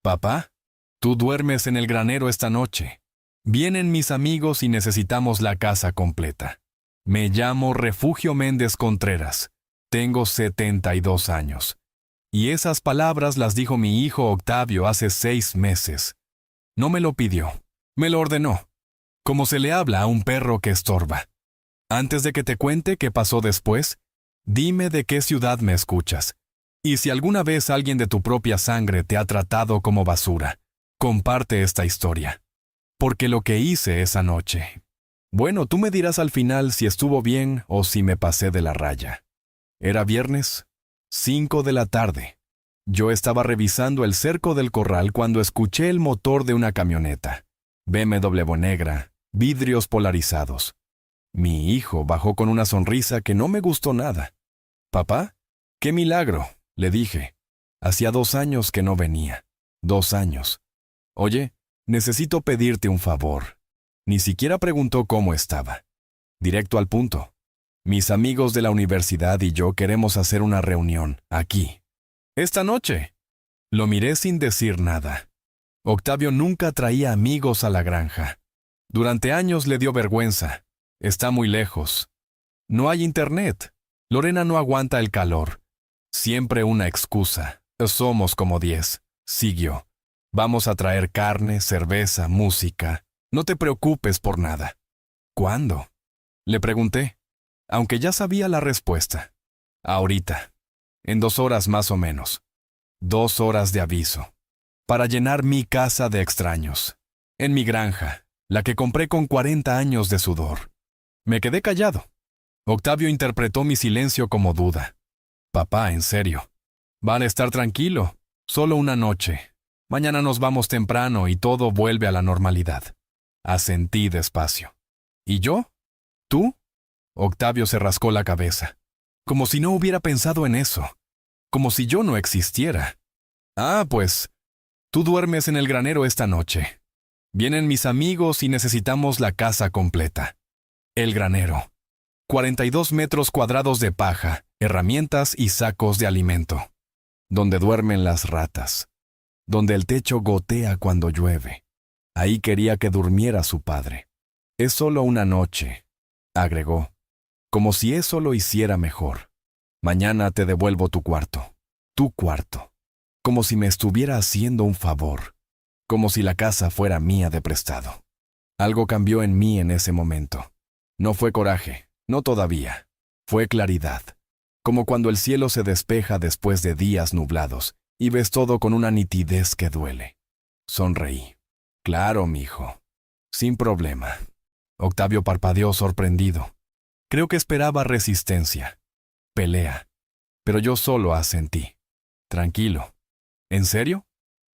Papá, tú duermes en el granero esta noche. Vienen mis amigos y necesitamos la casa completa. Me llamo Refugio Méndez Contreras. Tengo 72 años. Y esas palabras las dijo mi hijo Octavio hace 6 meses. No me lo pidió, me lo ordenó, como se le habla a un perro que estorba. Antes de que te cuente qué pasó después, dime de qué ciudad me escuchas. Y si alguna vez alguien de tu propia sangre te ha tratado como basura, comparte esta historia. Porque lo que hice esa noche... Bueno, tú me dirás al final si estuvo bien o si me pasé de la raya. Era viernes, 5 de la tarde. Yo estaba revisando el cerco del corral cuando escuché el motor de una camioneta. BMW negra, vidrios polarizados. Mi hijo bajó con una sonrisa que no me gustó nada. «Papá, qué milagro», le dije. Hacía 2 años que no venía. 2 años. «Oye, necesito pedirte un favor». Ni siquiera preguntó cómo estaba. Directo al punto. Mis amigos de la universidad y yo queremos hacer una reunión, aquí. Esta noche. Lo miré sin decir nada. Octavio nunca traía amigos a la granja. Durante años le dio vergüenza. Está muy lejos. No hay internet. Lorena no aguanta el calor. Siempre una excusa. Somos como 10. Siguió. Vamos a traer carne, cerveza, música. No te preocupes por nada. ¿Cuándo? Le pregunté, aunque ya sabía la respuesta. Ahorita. En 2 horas más o menos. 2 horas de aviso. Para llenar mi casa de extraños. En mi granja, la que compré con 40 años de sudor. Me quedé callado. Octavio interpretó mi silencio como duda. Papá, en serio. Vale estar tranquilo. Solo una noche. Mañana nos vamos temprano y todo vuelve a la normalidad. Asentí despacio. ¿Y yo? ¿Tú? Octavio se rascó la cabeza. Como si no hubiera pensado en eso. Como si yo no existiera. Ah, pues, tú duermes en el granero esta noche. Vienen mis amigos y necesitamos la casa completa. El granero. 42 metros cuadrados de paja, herramientas y sacos de alimento. Donde duermen las ratas. Donde el techo gotea cuando llueve. Ahí quería que durmiera su padre. Es solo una noche, agregó, como si eso lo hiciera mejor. Mañana te devuelvo tu cuarto, como si me estuviera haciendo un favor, como si la casa fuera mía de prestado. Algo cambió en mí en ese momento. No fue coraje, no todavía, fue claridad, como cuando el cielo se despeja después de días nublados y ves todo con una nitidez que duele. Sonreí. Claro, mijo. Sin problema. Octavio parpadeó sorprendido. Creo que esperaba resistencia. Pelea. Pero yo solo asentí. Tranquilo. ¿En serio?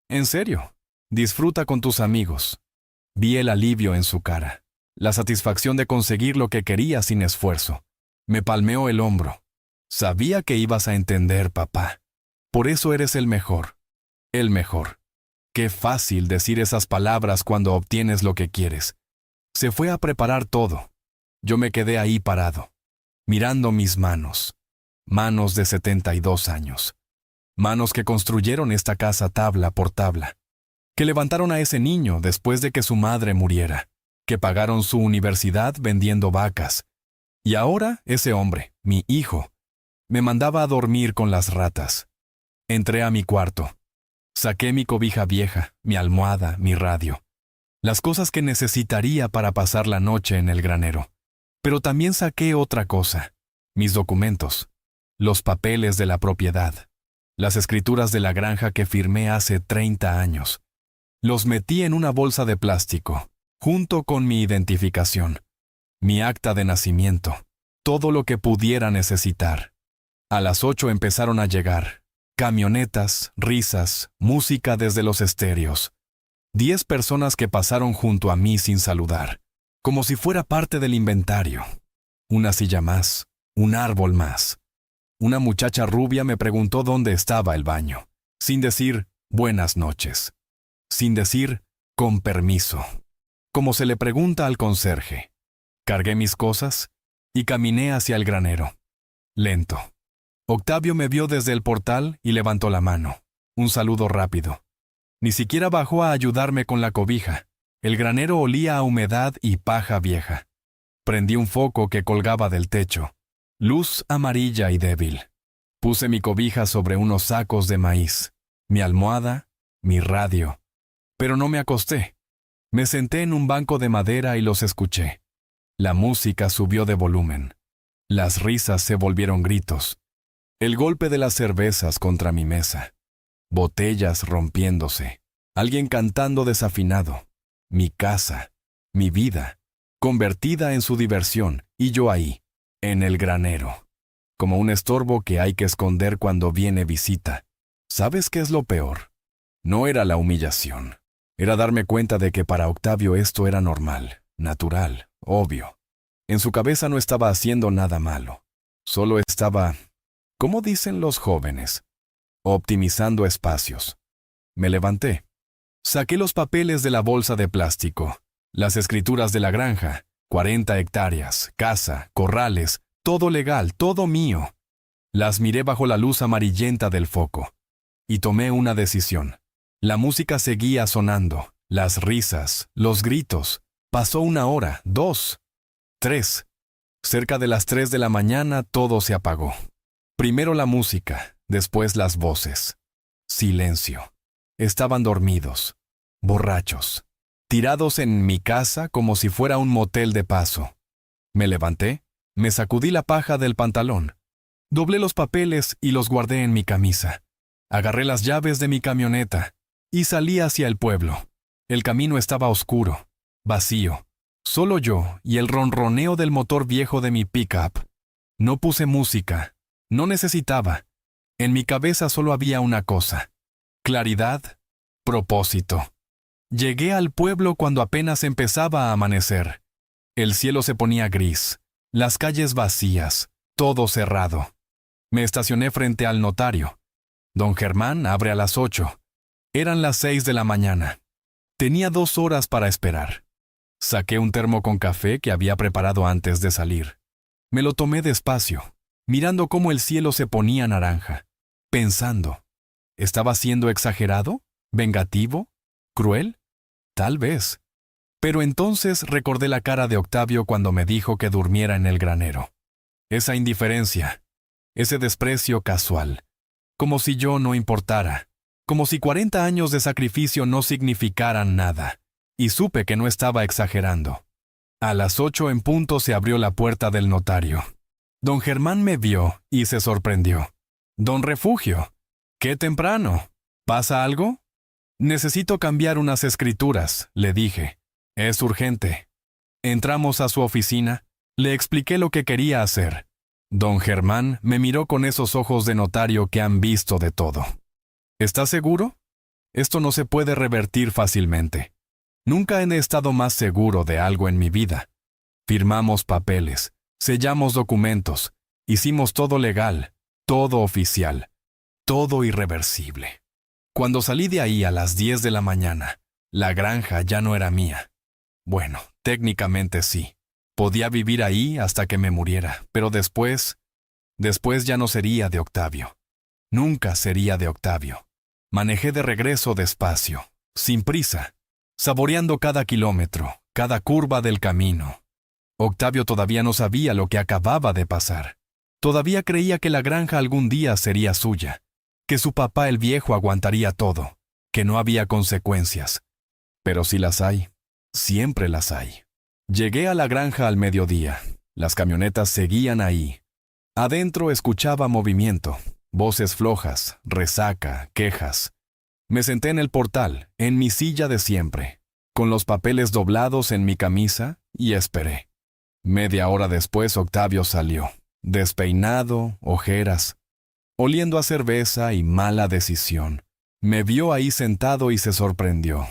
En serio. Disfruta con tus amigos. Vi el alivio en su cara. La satisfacción de conseguir lo que quería sin esfuerzo. Me palmeó el hombro. Sabía que ibas a entender, papá. Por eso eres el mejor. El mejor. Qué fácil decir esas palabras cuando obtienes lo que quieres. Se fue a preparar todo. Yo me quedé ahí parado, mirando mis manos. Manos de 72 años. Manos que construyeron esta casa tabla por tabla. Que levantaron a ese niño después de que su madre muriera. Que pagaron su universidad vendiendo vacas. Y ahora ese hombre, mi hijo, me mandaba a dormir con las ratas. Entré a mi cuarto. Saqué mi cobija vieja, mi almohada, mi radio. Las cosas que necesitaría para pasar la noche en el granero. Pero también saqué otra cosa. Mis documentos. Los papeles de la propiedad. Las escrituras de la granja que firmé hace 30 años. Los metí en una bolsa de plástico, junto con mi identificación. Mi acta de nacimiento. Todo lo que pudiera necesitar. A las 8 empezaron a llegar. Camionetas, risas, música desde los estéreos. 10 personas que pasaron junto a mí sin saludar, como si fuera parte del inventario. Una silla más, un árbol más. Una muchacha rubia me preguntó dónde estaba el baño, sin decir buenas noches, sin decir con permiso, como se le pregunta al conserje. Cargué mis cosas y caminé hacia el granero. Lento. Octavio me vio desde el portal y levantó la mano. Un saludo rápido. Ni siquiera bajó a ayudarme con la cobija. El granero olía a humedad y paja vieja. Prendí un foco que colgaba del techo. Luz amarilla y débil. Puse mi cobija sobre unos sacos de maíz, mi almohada, mi radio. Pero no me acosté. Me senté en un banco de madera y los escuché. La música subió de volumen. Las risas se volvieron gritos. El golpe de las cervezas contra mi mesa. Botellas rompiéndose. Alguien cantando desafinado. Mi casa, mi vida, convertida en su diversión, y yo ahí, en el granero. Como un estorbo que hay que esconder cuando viene visita. ¿Sabes qué es lo peor? No era la humillación. Era darme cuenta de que para Octavio esto era normal, natural, obvio. En su cabeza no estaba haciendo nada malo. Solo estaba, ¿cómo dicen los jóvenes? Optimizando espacios. Me levanté. Saqué los papeles de la bolsa de plástico, las escrituras de la granja, 40 hectáreas, casa, corrales, todo legal, todo mío. Las miré bajo la luz amarillenta del foco. Y tomé una decisión. La música seguía sonando, las risas, los gritos. Pasó 1 hora, 2, 3. Cerca de las 3 de la mañana todo se apagó. Primero la música, después las voces. Silencio. Estaban dormidos, borrachos, tirados en mi casa como si fuera un motel de paso. Me levanté, me sacudí la paja del pantalón. Doblé los papeles y los guardé en mi camisa. Agarré las llaves de mi camioneta y salí hacia el pueblo. El camino estaba oscuro, vacío. Solo yo y el ronroneo del motor viejo de mi pickup. No puse música. No necesitaba. En mi cabeza solo había una cosa. Claridad, propósito. Llegué al pueblo cuando apenas empezaba a amanecer. El cielo se ponía gris, las calles vacías, todo cerrado. Me estacioné frente al notario. Don Germán abre a las 8. Eran las 6 de la mañana. Tenía 2 horas para esperar. Saqué un termo con café que había preparado antes de salir. Me lo tomé despacio, mirando cómo el cielo se ponía naranja, pensando, ¿estaba siendo exagerado? ¿Vengativo? ¿Cruel? Tal vez. Pero entonces recordé la cara de Octavio cuando me dijo que durmiera en el granero. Esa indiferencia, ese desprecio casual, como si yo no importara, como si 40 años de sacrificio no significaran nada, y supe que no estaba exagerando. A las 8 en punto se abrió la puerta del notario. Don Germán me vio y se sorprendió. «Don Refugio, qué temprano. ¿Pasa algo?» «Necesito cambiar unas escrituras», le dije. «Es urgente». Entramos a su oficina. Le expliqué lo que quería hacer. Don Germán me miró con esos ojos de notario que han visto de todo. «¿Estás seguro? Esto no se puede revertir fácilmente. Nunca he estado más seguro de algo en mi vida. Firmamos papeles, sellamos documentos, hicimos todo legal, todo oficial, todo irreversible. Cuando salí de ahí a las 10 de la mañana, la granja ya no era mía. Bueno, técnicamente sí. Podía vivir ahí hasta que me muriera, pero después ya no sería de Octavio. Nunca sería de Octavio. Manejé de regreso despacio, sin prisa, saboreando cada kilómetro, cada curva del camino. Octavio todavía no sabía lo que acababa de pasar. Todavía creía que la granja algún día sería suya, que su papá el viejo aguantaría todo, que no había consecuencias. Pero si las hay, siempre las hay. Llegué a la granja al mediodía. Las camionetas seguían ahí. Adentro escuchaba movimiento, voces flojas, resaca, quejas. Me senté en el portal, en mi silla de siempre, con los papeles doblados en mi camisa, y esperé. Media hora después Octavio salió, despeinado, ojeras, oliendo a cerveza y mala decisión. Me vio ahí sentado y se sorprendió.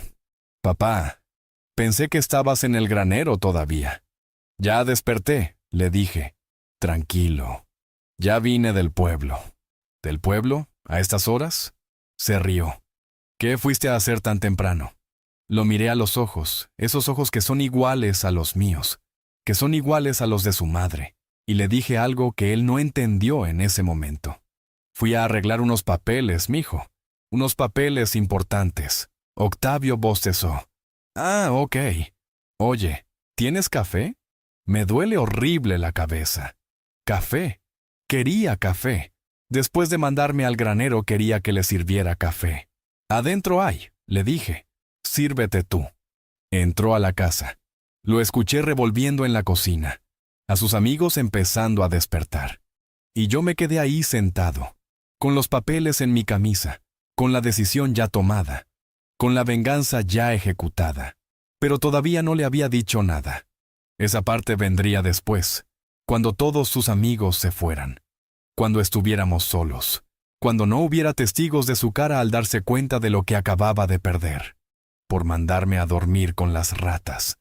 «Papá, pensé que estabas en el granero todavía». «Ya desperté», le dije. «Tranquilo. Ya vine del pueblo». «¿Del pueblo? ¿A estas horas?» Se rió. «¿Qué fuiste a hacer tan temprano?» Lo miré a los ojos, esos ojos que son iguales a los míos, que son iguales a los de su madre, y le dije algo que él no entendió en ese momento. «Fui a arreglar unos papeles, mijo, unos papeles importantes». Octavio bostezó. Ah, ok. Oye, ¿tienes café? Me duele horrible la cabeza. Café. Quería café. Después de mandarme al granero quería que le sirviera café. Adentro hay, le dije. Sírvete tú. Entró a la casa. Lo escuché revolviendo en la cocina, a sus amigos empezando a despertar. Y yo me quedé ahí sentado, con los papeles en mi camisa, con la decisión ya tomada, con la venganza ya ejecutada. Pero todavía no le había dicho nada. Esa parte vendría después, cuando todos sus amigos se fueran, cuando estuviéramos solos, cuando no hubiera testigos de su cara al darse cuenta de lo que acababa de perder, por mandarme a dormir con las ratas.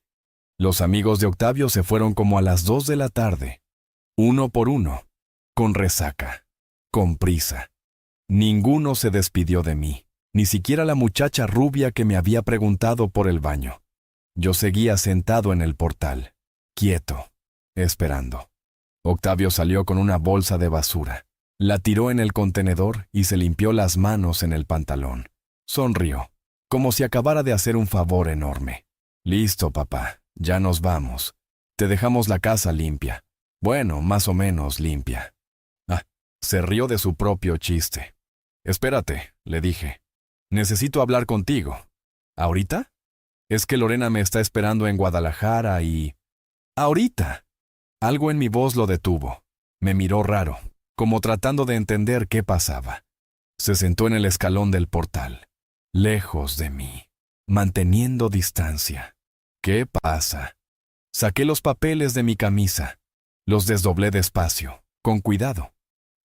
Los amigos de Octavio se fueron como a las 2 de la tarde, uno por uno, con resaca, con prisa. Ninguno se despidió de mí, ni siquiera la muchacha rubia que me había preguntado por el baño. Yo seguía sentado en el portal, quieto, esperando. Octavio salió con una bolsa de basura, la tiró en el contenedor y se limpió las manos en el pantalón. Sonrió, como si acabara de hacer un favor enorme. Listo, papá. Ya nos vamos. Te dejamos la casa limpia. Bueno, más o menos limpia. Ah, se rió de su propio chiste. Espérate, le dije. Necesito hablar contigo. ¿Ahorita? Es que Lorena me está esperando en Guadalajara y... ¿Ahorita? Algo en mi voz lo detuvo. Me miró raro, como tratando de entender qué pasaba. Se sentó en el escalón del portal, lejos de mí, manteniendo distancia. ¿Qué pasa? Saqué los papeles de mi camisa. Los desdoblé despacio, con cuidado,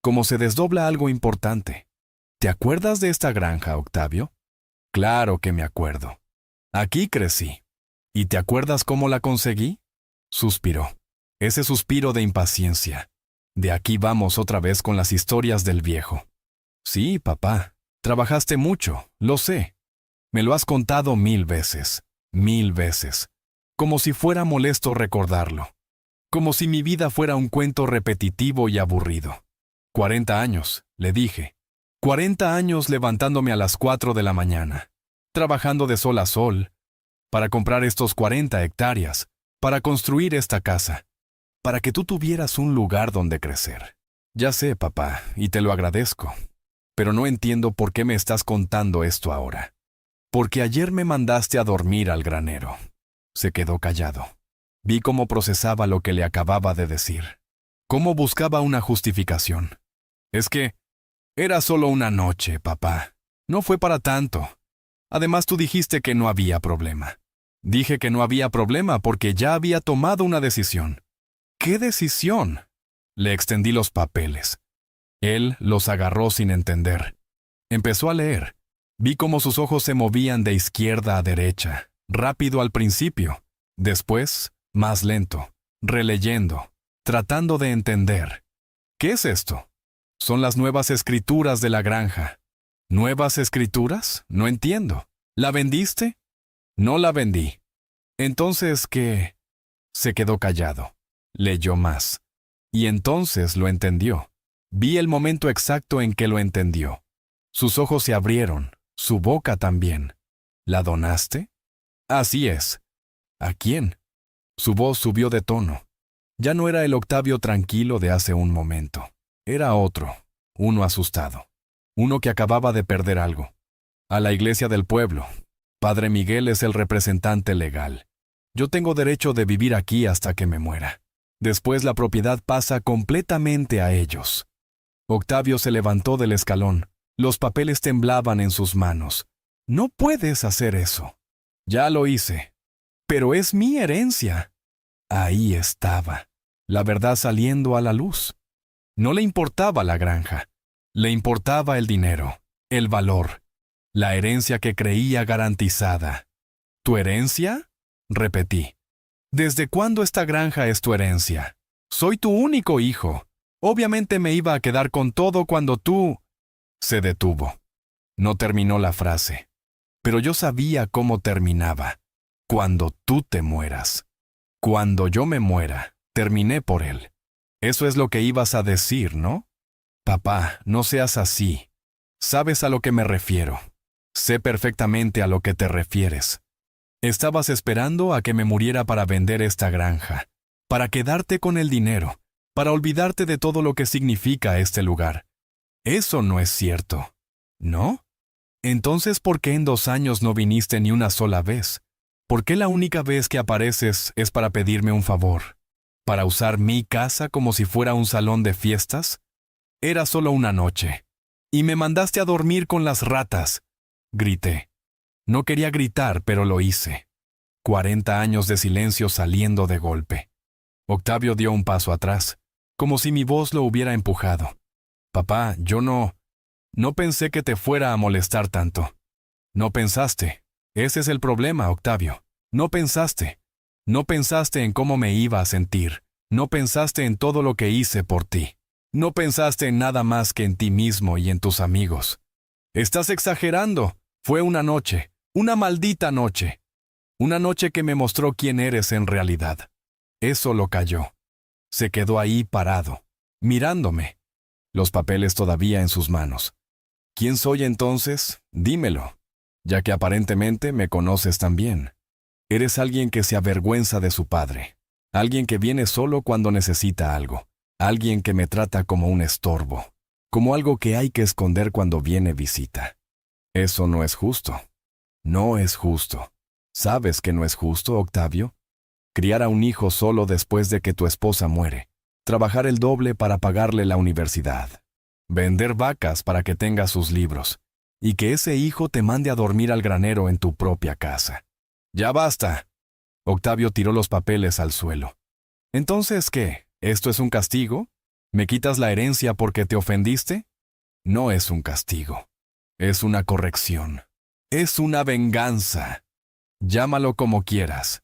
como se desdobla algo importante. ¿Te acuerdas de esta granja, Octavio? Claro que me acuerdo. Aquí crecí. ¿Y te acuerdas cómo la conseguí? Suspiró. Ese suspiro de impaciencia. De aquí vamos otra vez con las historias del viejo. Sí, papá. Trabajaste mucho, lo sé. Me lo has contado 1000 veces. 1000 veces, como si fuera molesto recordarlo, como si mi vida fuera un cuento repetitivo y aburrido. 40 años, le dije. 40 años levantándome a las 4 de la mañana, trabajando de sol a sol, para comprar estos 40 hectáreas, para construir esta casa, para que tú tuvieras un lugar donde crecer. Ya sé, papá, y te lo agradezco, pero no entiendo por qué me estás contando esto ahora. Porque ayer me mandaste a dormir al granero. Se quedó callado. Vi cómo procesaba lo que le acababa de decir. Cómo buscaba una justificación. Es que era solo una noche, papá. No fue para tanto. Además, tú dijiste que no había problema. Dije que no había problema porque ya había tomado una decisión. ¿Qué decisión? Le extendí los papeles. Él los agarró sin entender. Empezó a leer. Vi cómo sus ojos se movían de izquierda a derecha, rápido al principio, después, más lento, releyendo, tratando de entender. ¿Qué es esto? Son las nuevas escrituras de la granja. ¿Nuevas escrituras? No entiendo. ¿La vendiste? No la vendí. Entonces, ¿qué? Se quedó callado. Leyó más. Y entonces lo entendió. Vi el momento exacto en que lo entendió. Sus ojos se abrieron. Su boca también. ¿La donaste? Así es. ¿A quién? Su voz subió de tono. Ya no era el Octavio tranquilo de hace un momento. Era otro, uno asustado. Uno que acababa de perder algo. A la iglesia del pueblo. Padre Miguel es el representante legal. Yo tengo derecho de vivir aquí hasta que me muera. Después la propiedad pasa completamente a ellos. Octavio se levantó del escalón. Los papeles temblaban en sus manos. No puedes hacer eso. Ya lo hice. Pero es mi herencia. Ahí estaba, la verdad saliendo a la luz. No le importaba la granja. Le importaba el dinero, el valor, la herencia que creía garantizada. ¿Tu herencia? Repetí. ¿Desde cuándo esta granja es tu herencia? Soy tu único hijo. Obviamente me iba a quedar con todo cuando tú... Se detuvo. No terminó la frase. Pero yo sabía cómo terminaba. Cuando tú te mueras. Cuando yo me muera, terminé por él. Eso es lo que ibas a decir, ¿no? Papá, no seas así. Sabes a lo que me refiero. Sé perfectamente a lo que te refieres. Estabas esperando a que me muriera para vender esta granja, para quedarte con el dinero, para olvidarte de todo lo que significa este lugar. Eso no es cierto, ¿no? Entonces, ¿por qué en 2 años no viniste ni una sola vez? ¿Por qué la única vez que apareces es para pedirme un favor? ¿Para usar mi casa como si fuera un salón de fiestas? Era solo una noche. Y me mandaste a dormir con las ratas. Grité. No quería gritar, pero lo hice. 40 años de silencio saliendo de golpe. Octavio dio un paso atrás, como si mi voz lo hubiera empujado. Papá, yo no pensé que te fuera a molestar tanto. No pensaste. Ese es el problema, Octavio. No pensaste. No pensaste en cómo me iba a sentir. No pensaste en todo lo que hice por ti. No pensaste en nada más que en ti mismo y en tus amigos. Estás exagerando. Fue una noche, una maldita noche. Una noche que me mostró quién eres en realidad. Eso lo calló. Se quedó ahí parado, mirándome. Los papeles todavía en sus manos. ¿Quién soy entonces? Dímelo, ya que aparentemente me conoces también. Eres alguien que se avergüenza de su padre, alguien que viene solo cuando necesita algo, alguien que me trata como un estorbo, como algo que hay que esconder cuando viene visita. Eso no es justo. No es justo. ¿Sabes que no es justo, Octavio? Criar a un hijo solo después de que tu esposa muere, trabajar el doble para pagarle la universidad, vender vacas para que tenga sus libros, y que ese hijo te mande a dormir al granero en tu propia casa. ¡Ya basta! Octavio tiró los papeles al suelo. ¿Entonces qué? ¿Esto es un castigo? ¿Me quitas la herencia porque te ofendiste? No es un castigo. Es una corrección. Es una venganza. Llámalo como quieras.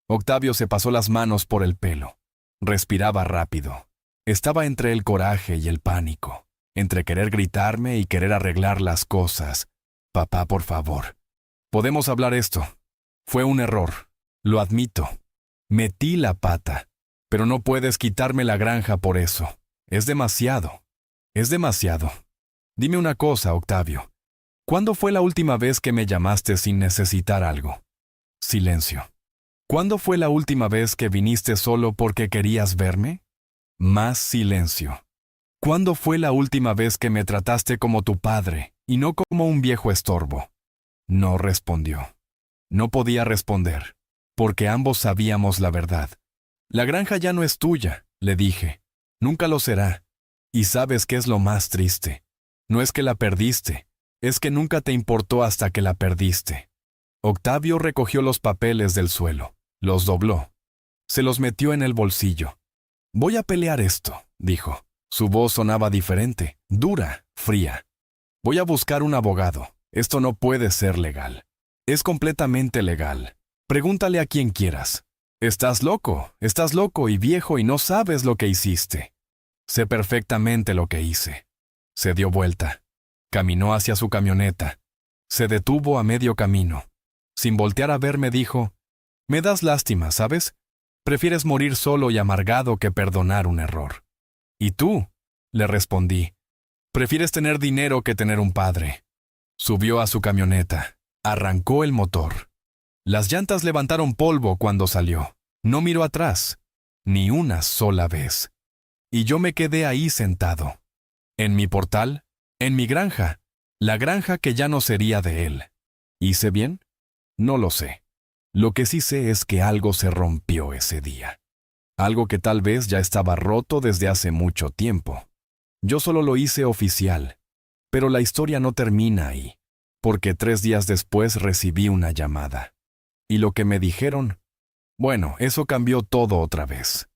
Octavio se pasó las manos por el pelo. Respiraba rápido. Estaba entre el coraje y el pánico, entre querer gritarme y querer arreglar las cosas. Papá, por favor. Podemos hablar esto. Fue un error. Lo admito. Metí la pata. Pero no puedes quitarme la granja por eso. Es demasiado. Es demasiado. Dime una cosa, Octavio. ¿Cuándo fue la última vez que me llamaste sin necesitar algo? Silencio. ¿Cuándo fue la última vez que viniste solo porque querías verme? Más silencio. ¿Cuándo fue la última vez que me trataste como tu padre y no como un viejo estorbo? No respondió. No podía responder, porque ambos sabíamos la verdad. La granja ya no es tuya, le dije. Nunca lo será. Y ¿sabes qué es lo más triste? No es que la perdiste, es que nunca te importó hasta que la perdiste. Octavio recogió los papeles del suelo, los dobló. Se los metió en el bolsillo. Voy a pelear esto, dijo. Su voz sonaba diferente, dura, fría. Voy a buscar un abogado. Esto no puede ser legal. Es completamente legal. Pregúntale a quien quieras. Estás loco y viejo y no sabes lo que hiciste. Sé perfectamente lo que hice. Se dio vuelta. Caminó hacia su camioneta. Se detuvo a medio camino. Sin voltear a verme dijo, «Me das lástima, ¿sabes? Prefieres morir solo y amargado que perdonar un error». «¿Y tú?», le respondí. «Prefieres tener dinero que tener un padre». Subió a su camioneta. Arrancó el motor. Las llantas levantaron polvo cuando salió. No miró atrás, ni una sola vez. Y yo me quedé ahí sentado. En mi portal, en mi granja, la granja que ya no sería de él. ¿Hice bien? No lo sé. Lo que sí sé es que algo se rompió ese día. Algo que tal vez ya estaba roto desde hace mucho tiempo. Yo solo lo hice oficial. Pero la historia no termina ahí, porque 3 días después recibí una llamada. Y lo que me dijeron, bueno, eso cambió todo otra vez.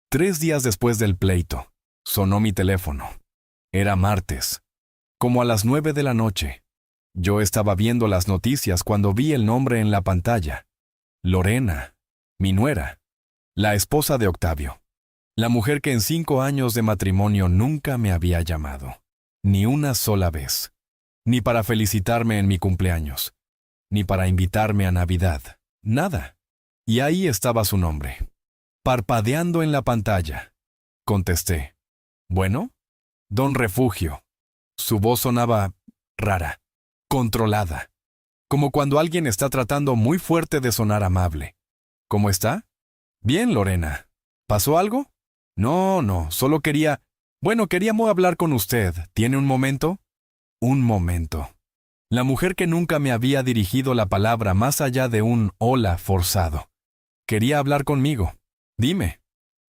3 días después del pleito, sonó mi teléfono. Era martes, como a las 9 de la noche. Yo estaba viendo las noticias cuando vi el nombre en la pantalla. Lorena, mi nuera, la esposa de Octavio. La mujer que en 5 años de matrimonio nunca me había llamado. Ni una sola vez. Ni para felicitarme en mi cumpleaños. Ni para invitarme a Navidad. Nada. Y ahí estaba su nombre, parpadeando en la pantalla. Contesté. ¿Bueno? Don Refugio. Su voz sonaba rara, controlada. como cuando alguien está tratando muy fuerte de sonar amable. ¿Cómo está? Bien, Lorena. ¿Pasó algo? No, no, solo quería... Bueno, queríamos hablar con usted. ¿Tiene un momento? Un momento. La mujer que nunca me había dirigido la palabra más allá de un hola forzado. Quería hablar conmigo. Dime.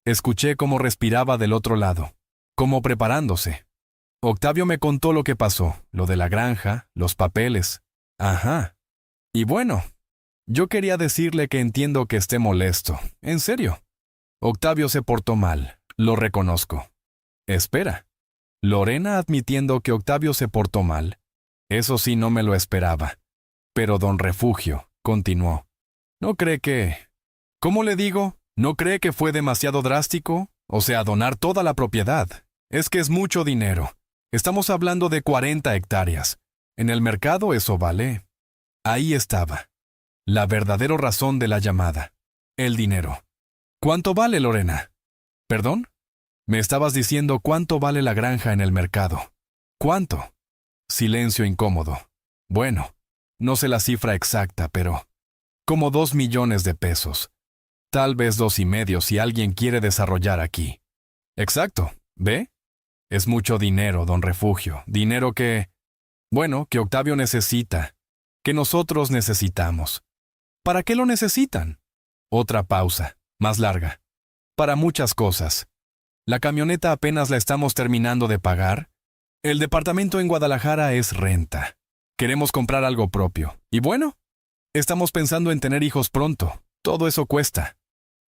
Escuché cómo respiraba del otro lado, como preparándose. Octavio me contó lo que pasó, lo de la granja, los papeles. Ajá. Y bueno, yo quería decirle que entiendo que esté molesto. En serio. Octavio se portó mal, lo reconozco. Espera. Lorena admitiendo que Octavio se portó mal. Eso sí no me lo esperaba. Pero don Refugio continuó. ¿No cree que... ¿Cómo le digo? ¿No cree que fue demasiado drástico? O sea, donar toda la propiedad. Es que es mucho dinero. Estamos hablando de 40 hectáreas. En el mercado eso vale. Ahí estaba. La verdadera razón de la llamada. El dinero. ¿Cuánto vale, Lorena? ¿Perdón? Me estabas diciendo cuánto vale la granja en el mercado. ¿Cuánto? Silencio incómodo. Bueno, no sé la cifra exacta, pero... como 2 millones de pesos. Tal vez 2,5 si alguien quiere desarrollar aquí. Exacto, ¿ve? Es mucho dinero, don Refugio. Dinero que... bueno, que Octavio necesita. Que nosotros necesitamos. ¿Para qué lo necesitan? Otra pausa, más larga. Para muchas cosas. La camioneta apenas la estamos terminando de pagar. El departamento en Guadalajara es renta. Queremos comprar algo propio. Y bueno, estamos pensando en tener hijos pronto. Todo eso cuesta.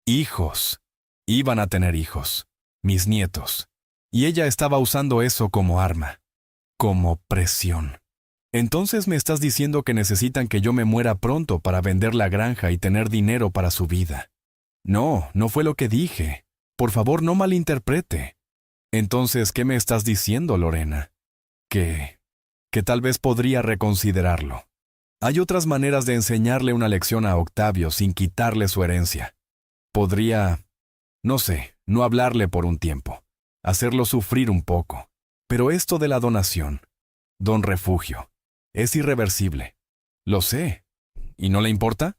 Hijos. Iban a tener hijos. Mis nietos. Y ella estaba usando eso como arma. Como presión. Entonces me estás diciendo que necesitan que yo me muera pronto para vender la granja y tener dinero para su vida. No, no fue lo que dije. Por favor, no malinterprete. Entonces, ¿qué me estás diciendo, Lorena? Que tal vez podría reconsiderarlo. Hay otras maneras de enseñarle una lección a Octavio sin quitarle su herencia. Podría, no sé, no hablarle por un tiempo, hacerlo sufrir un poco. Pero esto de la donación, don Refugio, es irreversible. Lo sé. ¿Y no le importa?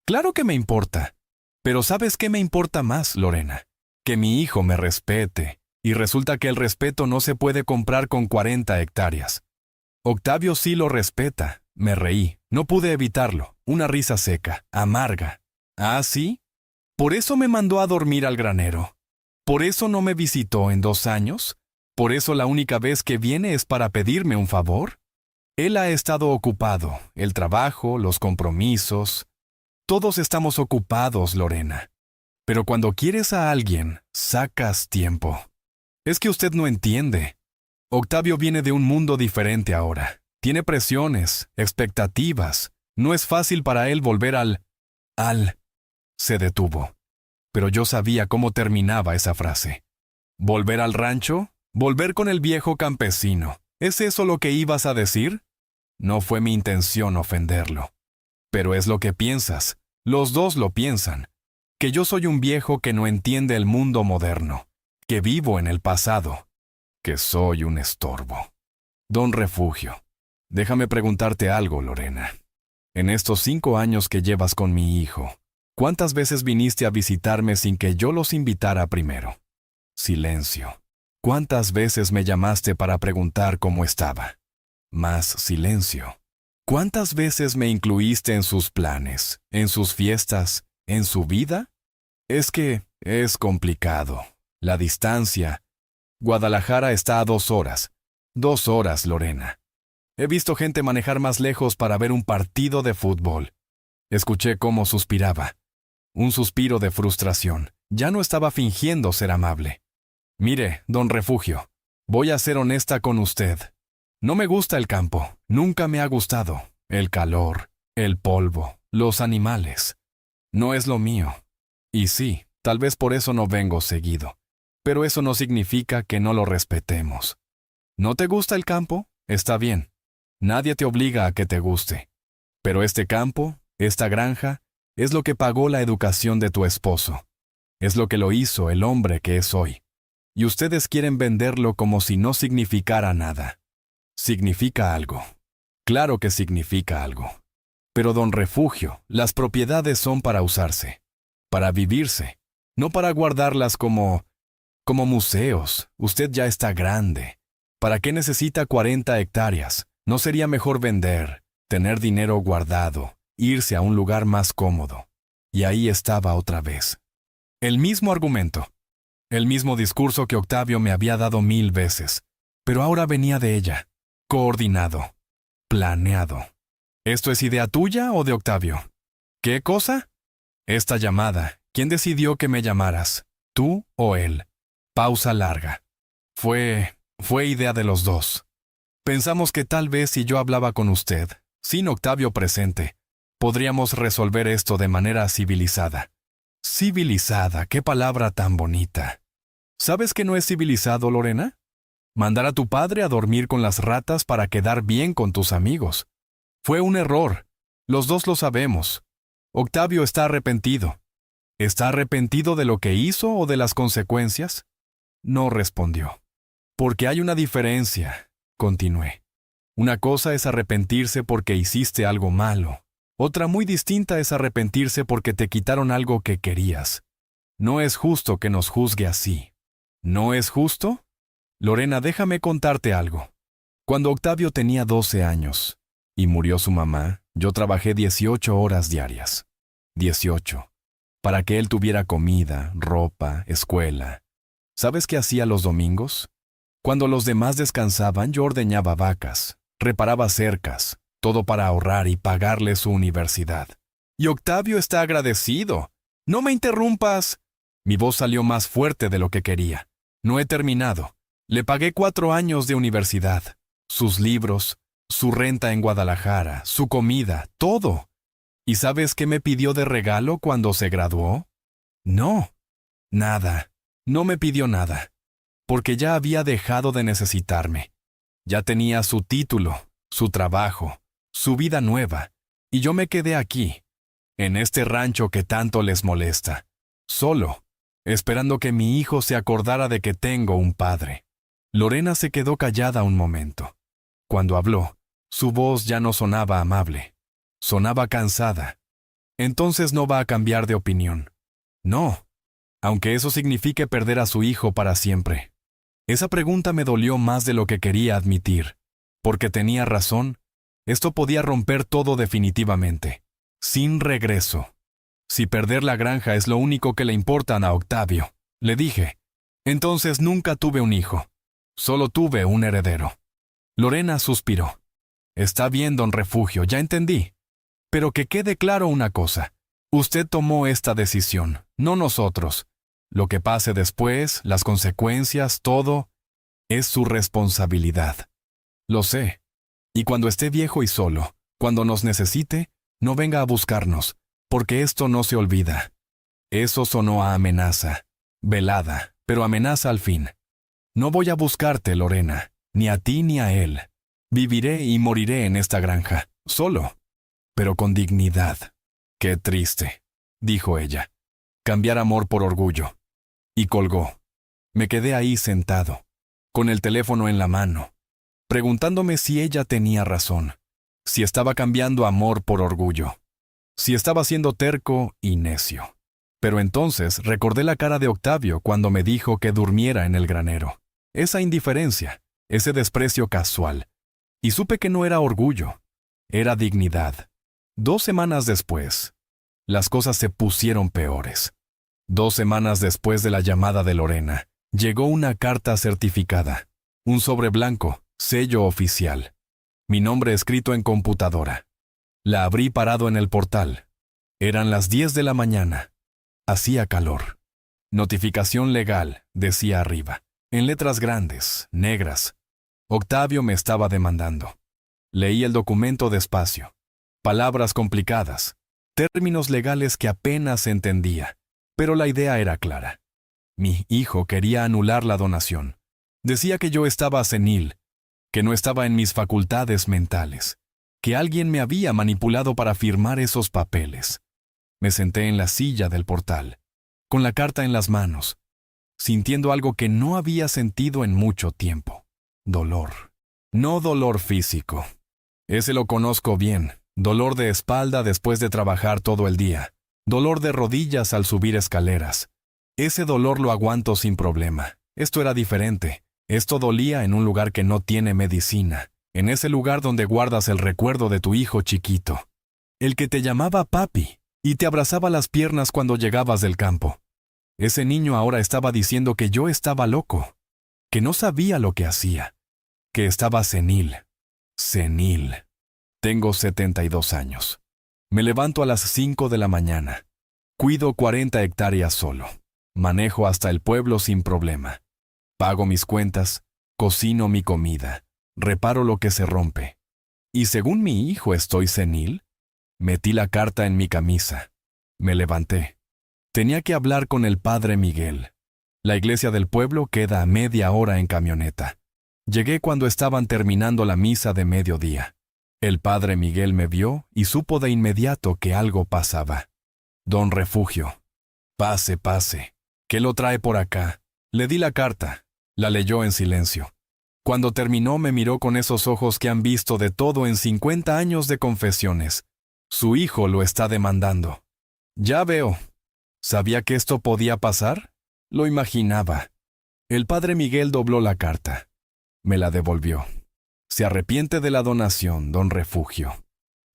Claro que me importa. Pero ¿sabes qué me importa más, Lorena? Que mi hijo me respete. Y resulta que el respeto no se puede comprar con 40 hectáreas. Octavio sí lo respeta. Me reí. No pude evitarlo. Una risa seca, amarga. ¿Ah, sí? ¿Por eso me mandó a dormir al granero? ¿Por eso no me visitó en 2 años? ¿Por eso la única vez que viene es para pedirme un favor? Él ha estado ocupado. El trabajo, los compromisos. Todos estamos ocupados, Lorena. Pero cuando quieres a alguien, sacas tiempo. Es que usted no entiende. Octavio viene de un mundo diferente ahora. Tiene presiones, expectativas. No es fácil para él volver al... Se detuvo. Pero yo sabía cómo terminaba esa frase. ¿Volver al rancho? ¿Volver con el viejo campesino? ¿Es eso lo que ibas a decir? No fue mi intención ofenderlo. Pero es lo que piensas. Los dos lo piensan. Que yo soy un viejo que no entiende el mundo moderno. Que vivo en el pasado. Que soy un estorbo. Don Refugio, déjame preguntarte algo, Lorena. En estos 5 años que llevas con mi hijo, ¿cuántas veces viniste a visitarme sin que yo los invitara primero? Silencio. ¿Cuántas veces me llamaste para preguntar cómo estaba? Más silencio. ¿Cuántas veces me incluiste en sus planes, en sus fiestas, en su vida? Es que es complicado. La distancia. Guadalajara está a 2 horas. 2 horas, Lorena. He visto gente manejar más lejos para ver un partido de fútbol. Escuché cómo suspiraba. Un suspiro de frustración. Ya no estaba fingiendo ser amable. Mire, don Refugio, voy a ser honesta con usted. No me gusta el campo. Nunca me ha gustado. El calor, el polvo, los animales. No es lo mío. Y sí, tal vez por eso no vengo seguido. Pero eso no significa que no lo respetemos. ¿No te gusta el campo? Está bien. Nadie te obliga a que te guste. Pero este campo, esta granja, es lo que pagó la educación de tu esposo. Es lo que lo hizo el hombre que es hoy. Y ustedes quieren venderlo como si no significara nada. Significa algo. Claro que significa algo. Pero don Refugio, las propiedades son para usarse, para vivirse, no para guardarlas como museos. Usted ya está grande. ¿Para qué necesita 40 hectáreas? ¿No sería mejor vender, tener dinero guardado, irse a un lugar más cómodo? Y ahí estaba otra vez. El mismo argumento, el mismo discurso que Octavio me había dado 1000 veces, pero ahora venía de ella, coordinado, planeado. ¿Esto es idea tuya o de Octavio? ¿Qué cosa? Esta llamada. ¿Quién decidió que me llamaras? ¿Tú o él? Pausa larga. Fue idea de los dos. Pensamos que tal vez si yo hablaba con usted, sin Octavio presente, podríamos resolver esto de manera civilizada. Civilizada, qué palabra tan bonita. ¿Sabes que no es civilizado, Lorena? Mandar a tu padre a dormir con las ratas para quedar bien con tus amigos. Fue un error. Los dos lo sabemos. Octavio está arrepentido. ¿Está arrepentido de lo que hizo o de las consecuencias? No respondió. Porque hay una diferencia, continué. Una cosa es arrepentirse porque hiciste algo malo. Otra muy distinta es arrepentirse porque te quitaron algo que querías. No es justo que nos juzgue así. ¿No es justo? Lorena, déjame contarte algo. Cuando Octavio tenía 12 años y murió su mamá, yo trabajé 18 horas diarias. 18. Para que él tuviera comida, ropa, escuela. ¿Sabes qué hacía los domingos? Cuando los demás descansaban, yo ordeñaba vacas, reparaba cercas, todo para ahorrar y pagarle su universidad. Y Octavio está agradecido. ¡No me interrumpas! Mi voz salió más fuerte de lo que quería. No he terminado. Le pagué 4 años de universidad. Sus libros, su renta en Guadalajara, su comida, todo. ¿Y sabes qué me pidió de regalo cuando se graduó? No, nada. No me pidió nada. Porque ya había dejado de necesitarme. Ya tenía su título, su trabajo, su vida nueva. Y yo me quedé aquí, en este rancho que tanto les molesta, solo, esperando que mi hijo se acordara de que tengo un padre. Lorena se quedó callada un momento. Cuando habló, su voz ya no sonaba amable. Sonaba cansada. Entonces no va a cambiar de opinión. No, aunque eso signifique perder a su hijo para siempre. Esa pregunta me dolió más de lo que quería admitir. Porque tenía razón, esto podía romper todo definitivamente. Sin regreso. Si perder la granja es lo único que le importan a Octavio, le dije, entonces nunca tuve un hijo. Solo tuve un heredero. Lorena suspiró. Está bien, don Refugio, ya entendí. Pero que quede claro una cosa. Usted tomó esta decisión, no nosotros. Lo que pase después, las consecuencias, todo, es su responsabilidad. Lo sé. Y cuando esté viejo y solo, cuando nos necesite, no venga a buscarnos, porque esto no se olvida. Eso sonó a amenaza, velada, pero amenaza al fin. No voy a buscarte, Lorena, ni a ti ni a él. Viviré y moriré en esta granja, solo, pero con dignidad. Qué triste, dijo ella. Cambiar amor por orgullo. Y colgó. Me quedé ahí sentado, con el teléfono en la mano, preguntándome si ella tenía razón, si estaba cambiando amor por orgullo, si estaba siendo terco y necio. Pero entonces recordé la cara de Octavio cuando me dijo que durmiera en el granero. Esa indiferencia, ese desprecio casual. Y supe que no era orgullo, era dignidad. 2 semanas después, las cosas se pusieron peores. 2 semanas después de la llamada de Lorena, llegó una carta certificada, un sobre blanco, sello oficial. Mi nombre escrito en computadora. La abrí parado en el portal. Eran las 10 de la mañana. Hacía calor. Notificación legal, decía arriba, en letras grandes, negras. Octavio me estaba demandando. Leí el documento despacio. Palabras complicadas, términos legales que apenas entendía, pero la idea era clara. Mi hijo quería anular la donación. Decía que yo estaba senil, que no estaba en mis facultades mentales, que alguien me había manipulado para firmar esos papeles. Me senté en la silla del portal, con la carta en las manos, sintiendo algo que no había sentido en mucho tiempo. Dolor. No dolor físico. Ese lo conozco bien. Dolor de espalda después de trabajar todo el día. Dolor de rodillas al subir escaleras. Ese dolor lo aguanto sin problema. Esto era diferente. Esto dolía en un lugar que no tiene medicina. En ese lugar donde guardas el recuerdo de tu hijo chiquito. El que te llamaba papi y te abrazaba las piernas cuando llegabas del campo. Ese niño ahora estaba diciendo que yo estaba loco, que no sabía lo que hacía, que estaba senil. Senil. Tengo 72 años. Me levanto a las 5 de la mañana. Cuido 40 hectáreas solo. Manejo hasta el pueblo sin problema. Pago mis cuentas, cocino mi comida, reparo lo que se rompe. Y según mi hijo estoy senil. Metí la carta en mi camisa. Me levanté. Tenía que hablar con el padre Miguel. La iglesia del pueblo queda a media hora en camioneta. Llegué cuando estaban terminando la misa de mediodía. El padre Miguel me vio y supo de inmediato que algo pasaba. Don Refugio. Pase, pase. ¿Qué lo trae por acá? Le di la carta. La leyó en silencio. Cuando terminó me miró con esos ojos que han visto de todo en 50 años de confesiones. Su hijo lo está demandando. Ya veo. ¿Sabía que esto podía pasar? Lo imaginaba. El padre Miguel dobló la carta. Me la devolvió. ¿Se arrepiente de la donación, don Refugio?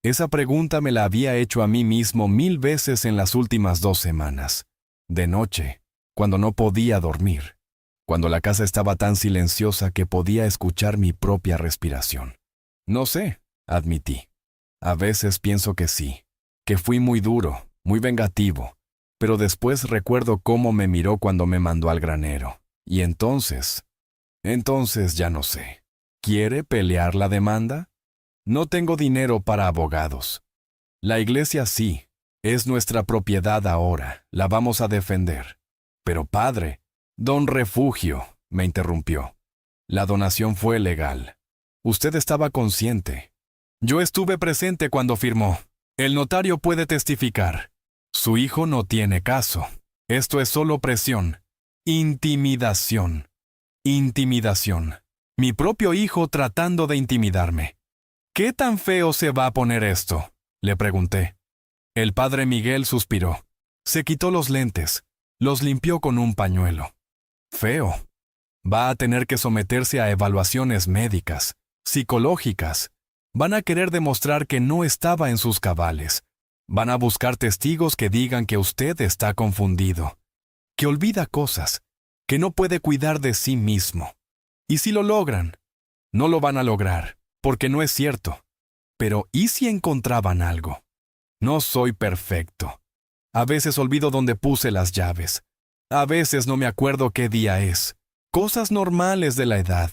Esa pregunta me la había hecho a mí mismo 1000 veces en las últimas 2 semanas. De noche, cuando no podía dormir. Cuando la casa estaba tan silenciosa que podía escuchar mi propia respiración. No sé, admití. A veces pienso que sí, que fui muy duro, muy vengativo, pero después recuerdo cómo me miró cuando me mandó al granero. Y entonces ya no sé. ¿Quiere pelear la demanda? No tengo dinero para abogados. La iglesia sí, es nuestra propiedad ahora, la vamos a defender. Pero padre, don Refugio, me interrumpió. La donación fue legal. Usted estaba consciente. Yo estuve presente cuando firmó. El notario puede testificar. Su hijo no tiene caso. Esto es solo presión. Intimidación. Intimidación. Mi propio hijo tratando de intimidarme. ¿Qué tan feo se va a poner esto?, le pregunté. El padre Miguel suspiró. Se quitó los lentes. Los limpió con un pañuelo. Feo. Va a tener que someterse a evaluaciones médicas, psicológicas. Van a querer demostrar que no estaba en sus cabales. Van a buscar testigos que digan que usted está confundido, que olvida cosas, que no puede cuidar de sí mismo. ¿Y si lo logran? No lo van a lograr, porque no es cierto. Pero ¿y si encontraban algo? No soy perfecto. A veces olvido dónde puse las llaves. A veces no me acuerdo qué día es. Cosas normales de la edad.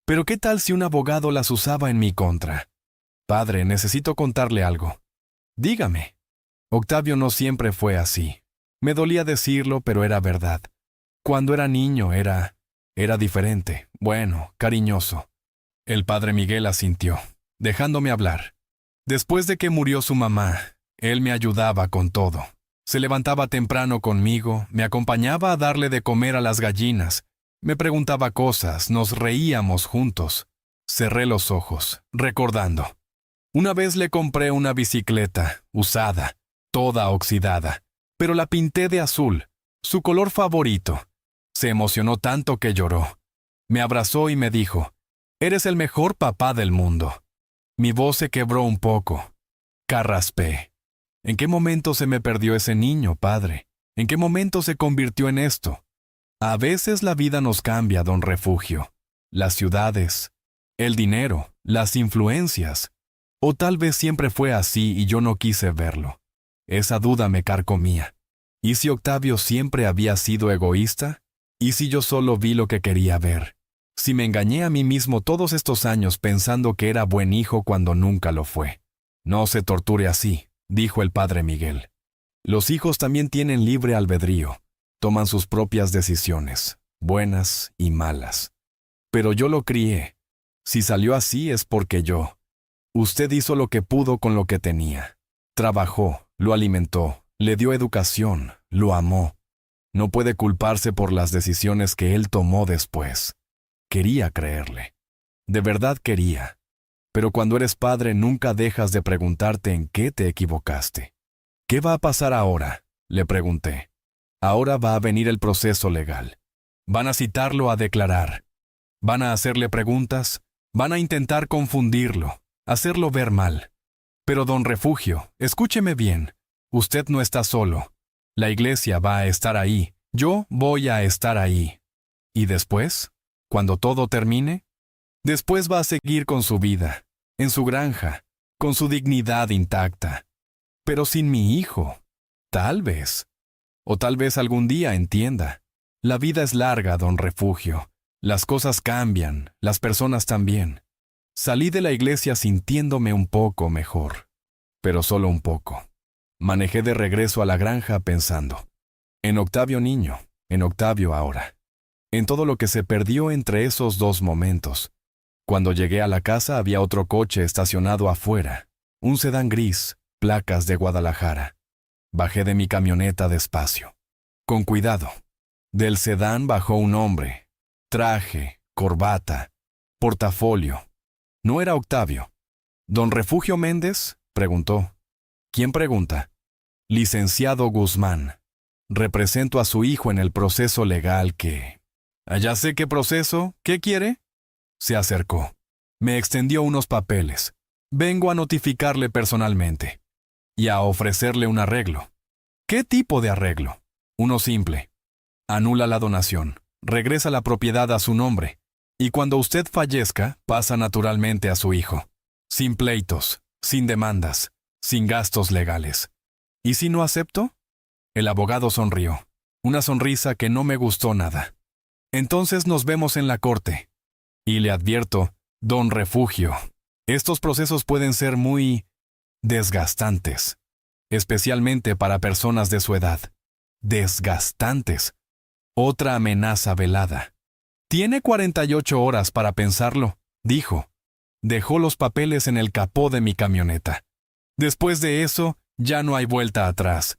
Pero ¿qué tal si un abogado las usaba en mi contra? Padre, necesito contarle algo. Dígame. Octavio no siempre fue así. Me dolía decirlo, pero era verdad. Cuando era niño era diferente, bueno, cariñoso. El padre Miguel asintió, dejándome hablar. Después de que murió su mamá, él me ayudaba con todo. Se levantaba temprano conmigo, me acompañaba a darle de comer a las gallinas, me preguntaba cosas, nos reíamos juntos. Cerré los ojos, recordando. Una vez le compré una bicicleta, usada, toda oxidada, pero la pinté de azul, su color favorito. Se emocionó tanto que lloró. Me abrazó y me dijo, «Eres el mejor papá del mundo». Mi voz se quebró un poco. Carraspé. ¿En qué momento se me perdió ese niño, padre? ¿En qué momento se convirtió en esto? A veces la vida nos cambia, don Refugio. Las ciudades, el dinero, las influencias. O tal vez siempre fue así y yo no quise verlo. Esa duda me carcomía. ¿Y si Octavio siempre había sido egoísta? ¿Y si yo solo vi lo que quería ver? Si me engañé a mí mismo todos estos años pensando que era buen hijo cuando nunca lo fue. No se torture así, dijo el padre Miguel. Los hijos también tienen libre albedrío. Toman sus propias decisiones, buenas y malas. Pero yo lo crié. Si salió así es porque yo. Usted hizo lo que pudo con lo que tenía. Trabajó, lo alimentó, le dio educación, lo amó. No puede culparse por las decisiones que él tomó después. Quería creerle. De verdad quería. Pero cuando eres padre nunca dejas de preguntarte en qué te equivocaste. ¿Qué va a pasar ahora?, le pregunté. Ahora va a venir el proceso legal. Van a citarlo a declarar. Van a hacerle preguntas. Van a intentar confundirlo, hacerlo ver mal. Pero don Refugio, escúcheme bien. Usted no está solo. La iglesia va a estar ahí. Yo voy a estar ahí. ¿Y después? ¿Cuando todo termine? Después va a seguir con su vida, en su granja, con su dignidad intacta. Pero sin mi hijo. Tal vez. O tal vez algún día entienda. La vida es larga, don Refugio. Las cosas cambian, las personas también. Salí de la iglesia sintiéndome un poco mejor. Pero solo un poco. Manejé de regreso a la granja pensando. En Octavio niño, en Octavio ahora. En todo lo que se perdió entre esos dos momentos. Cuando llegué a la casa había otro coche estacionado afuera. Un sedán gris, placas de Guadalajara. Bajé de mi camioneta despacio. Con cuidado. Del sedán bajó un hombre. Traje, corbata, portafolio. No era Octavio. ¿Don Refugio Méndez?, preguntó. ¿Quién pregunta? Licenciado Guzmán. Represento a su hijo en el proceso legal que... Ya sé qué proceso. ¿Qué quiere? Se acercó. Me extendió unos papeles. Vengo a notificarle personalmente. Y a ofrecerle un arreglo. ¿Qué tipo de arreglo? Uno simple. Anula la donación. Regresa la propiedad a su nombre. Y cuando usted fallezca, pasa naturalmente a su hijo. Sin pleitos, sin demandas, sin gastos legales. ¿Y si no acepto? El abogado sonrió. Una sonrisa que no me gustó nada. Entonces nos vemos en la corte. Y le advierto, don Refugio, estos procesos pueden ser muy desgastantes. Especialmente para personas de su edad. Desgastantes. Otra amenaza velada. Tiene 48 horas para pensarlo, dijo. Dejó los papeles en el capó de mi camioneta. Después de eso, ya no hay vuelta atrás.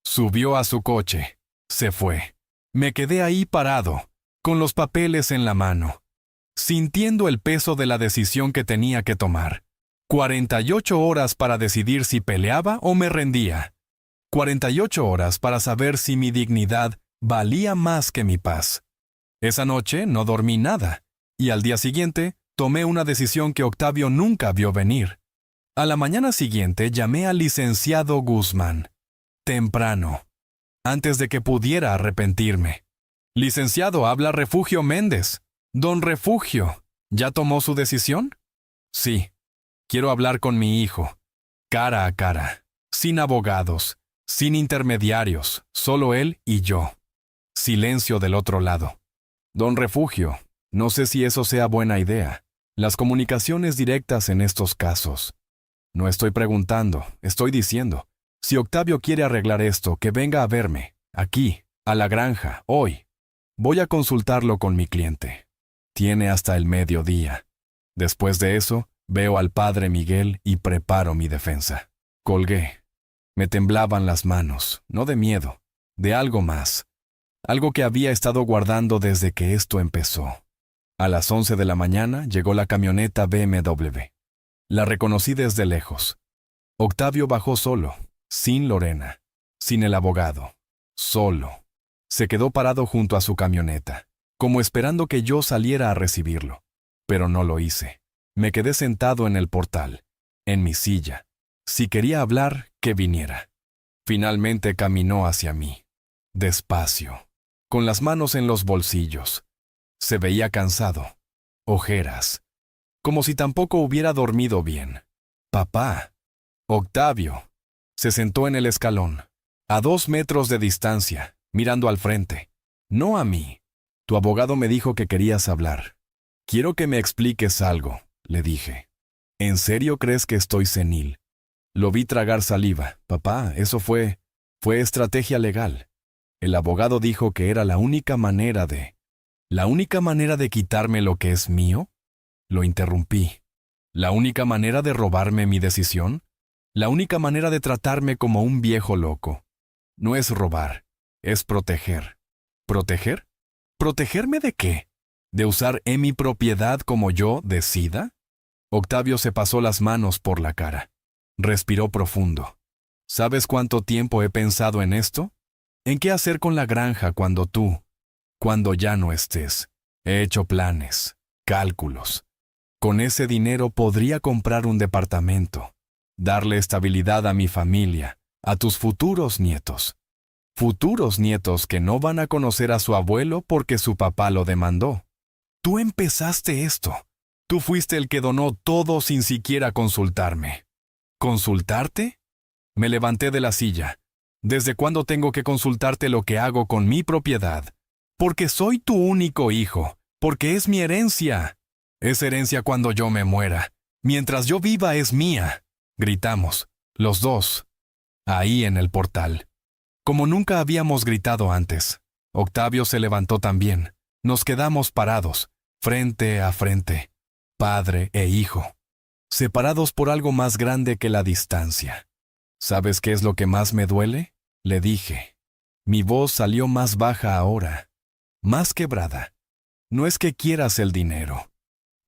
Subió a su coche. Se fue. Me quedé ahí parado, con los papeles en la mano, sintiendo el peso de la decisión que tenía que tomar. 48 horas para decidir si peleaba o me rendía. 48 horas para saber si mi dignidad valía más que mi paz. Esa noche no dormí nada, y al día siguiente tomé una decisión que Octavio nunca vio venir. A la mañana siguiente llamé al licenciado Guzmán. Temprano, antes de que pudiera arrepentirme. Licenciado, habla Refugio Méndez. Don Refugio, ¿ya tomó su decisión? Sí. Quiero hablar con mi hijo. Cara a cara. Sin abogados. Sin intermediarios. Solo él y yo. Silencio del otro lado. Don Refugio, no sé si eso sea buena idea. Las comunicaciones directas en estos casos. No estoy preguntando, estoy diciendo. Si Octavio quiere arreglar esto, que venga a verme. Aquí, a la granja, hoy. Voy a consultarlo con mi cliente. Tiene hasta el mediodía. Después de eso, veo al padre Miguel y preparo mi defensa. Colgué. Me temblaban las manos, no de miedo, de algo más. Algo que había estado guardando desde que esto empezó. A las 11 de la mañana llegó la camioneta BMW. La reconocí desde lejos. Octavio bajó solo, sin Lorena, sin el abogado, solo. Se quedó parado junto a su camioneta, como esperando que yo saliera a recibirlo. Pero no lo hice. Me quedé sentado en el portal, en mi silla. Si quería hablar, que viniera. Finalmente caminó hacia mí, despacio, con las manos en los bolsillos. Se veía cansado, ojeras, como si tampoco hubiera dormido bien. Papá, Octavio, se sentó en el escalón, a 2 metros de distancia, mirando al frente, no a mí. Tu abogado me dijo que querías hablar. Quiero que me expliques algo, le dije. ¿En serio crees que estoy senil? Lo vi tragar saliva. Papá, eso fue estrategia legal. El abogado dijo que era la única manera de quitarme lo que es mío. Lo interrumpí. ¿La única manera de robarme mi decisión? ¿La única manera de tratarme como un viejo loco? No es robar, es proteger. ¿Proteger? ¿Protegerme de qué? ¿De usar mi propiedad como yo decida? Octavio se pasó las manos por la cara. Respiró profundo. ¿Sabes cuánto tiempo he pensado en esto? ¿En qué hacer con la granja cuando ya no estés? He hecho planes, cálculos. Con ese dinero podría comprar un departamento, darle estabilidad a mi familia, a tus futuros nietos. Futuros nietos que no van a conocer a su abuelo porque su papá lo demandó. Tú empezaste esto. Tú fuiste el que donó todo sin siquiera consultarme. ¿Consultarte? Me levanté de la silla. ¿Desde cuándo tengo que consultarte lo que hago con mi propiedad? Porque soy tu único hijo, porque es mi herencia. Es herencia cuando yo me muera. Mientras yo viva es mía. Gritamos, los dos, ahí en el portal. Como nunca habíamos gritado antes. Octavio se levantó también. Nos quedamos parados, frente a frente, padre e hijo, separados por algo más grande que la distancia. ¿Sabes qué es lo que más me duele? Le dije. Mi voz salió más baja ahora, más quebrada. No es que quieras el dinero.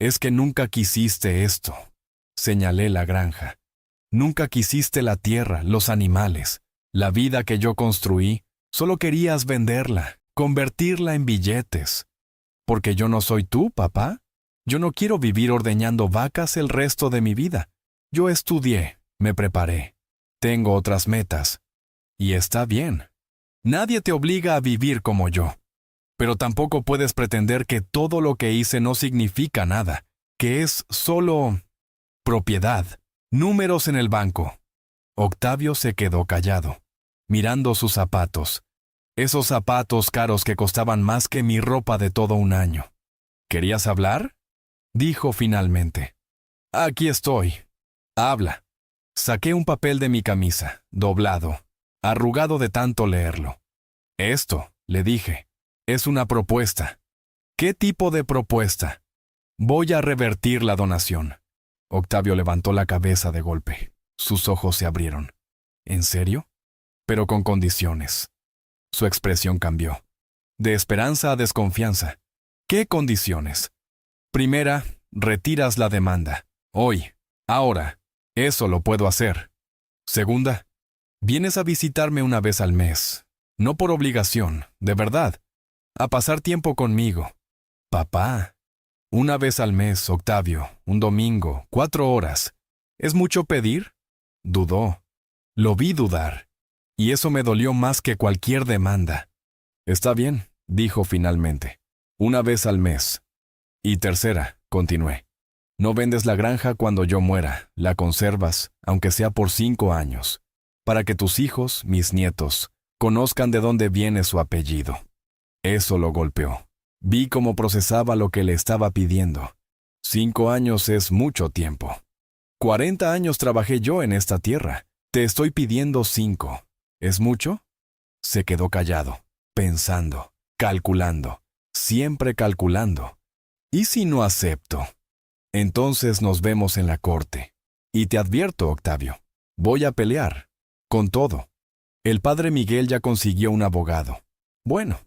Es que nunca quisiste esto. Señalé la granja. Nunca quisiste la tierra, los animales, la vida que yo construí. Solo querías venderla, convertirla en billetes. Porque yo no soy tú, papá. Yo no quiero vivir ordeñando vacas el resto de mi vida. Yo estudié, me preparé. Tengo otras metas. Y está bien. Nadie te obliga a vivir como yo. Pero tampoco puedes pretender que todo lo que hice no significa nada, que es solo propiedad, números en el banco. Octavio se quedó callado, mirando sus zapatos. Esos zapatos caros que costaban más que mi ropa de todo un año. ¿Querías hablar? Dijo finalmente. Aquí estoy. Habla. Saqué un papel de mi camisa, doblado, arrugado de tanto leerlo. Esto, le dije, es una propuesta. ¿Qué tipo de propuesta? Voy a revertir la donación. Octavio levantó la cabeza de golpe. Sus ojos se abrieron. ¿En serio? Pero con condiciones. Su expresión cambió. De esperanza a desconfianza. ¿Qué condiciones? Primera, retiras la demanda. Hoy. Ahora. Eso lo puedo hacer. Segunda, vienes a visitarme una vez al mes. No por obligación, de verdad. A pasar tiempo conmigo. Papá. Una vez al mes, Octavio, un domingo, 4 horas. ¿Es mucho pedir? Dudó. Lo vi dudar. Y eso me dolió más que cualquier demanda. Está bien, dijo finalmente. Una vez al mes. Y tercera, continué. No vendes la granja cuando yo muera, la conservas, aunque sea por 5 años, para que tus hijos, mis nietos, conozcan de dónde viene su apellido. Eso lo golpeó. Vi cómo procesaba lo que le estaba pidiendo. 5 años es mucho tiempo. 40 años trabajé yo en esta tierra. Te estoy pidiendo 5. ¿Es mucho? Se quedó callado, pensando, calculando, siempre calculando. ¿Y si no acepto? Entonces nos vemos en la corte. Y te advierto, Octavio, voy a pelear. Con todo. El padre Miguel ya consiguió un abogado. Bueno,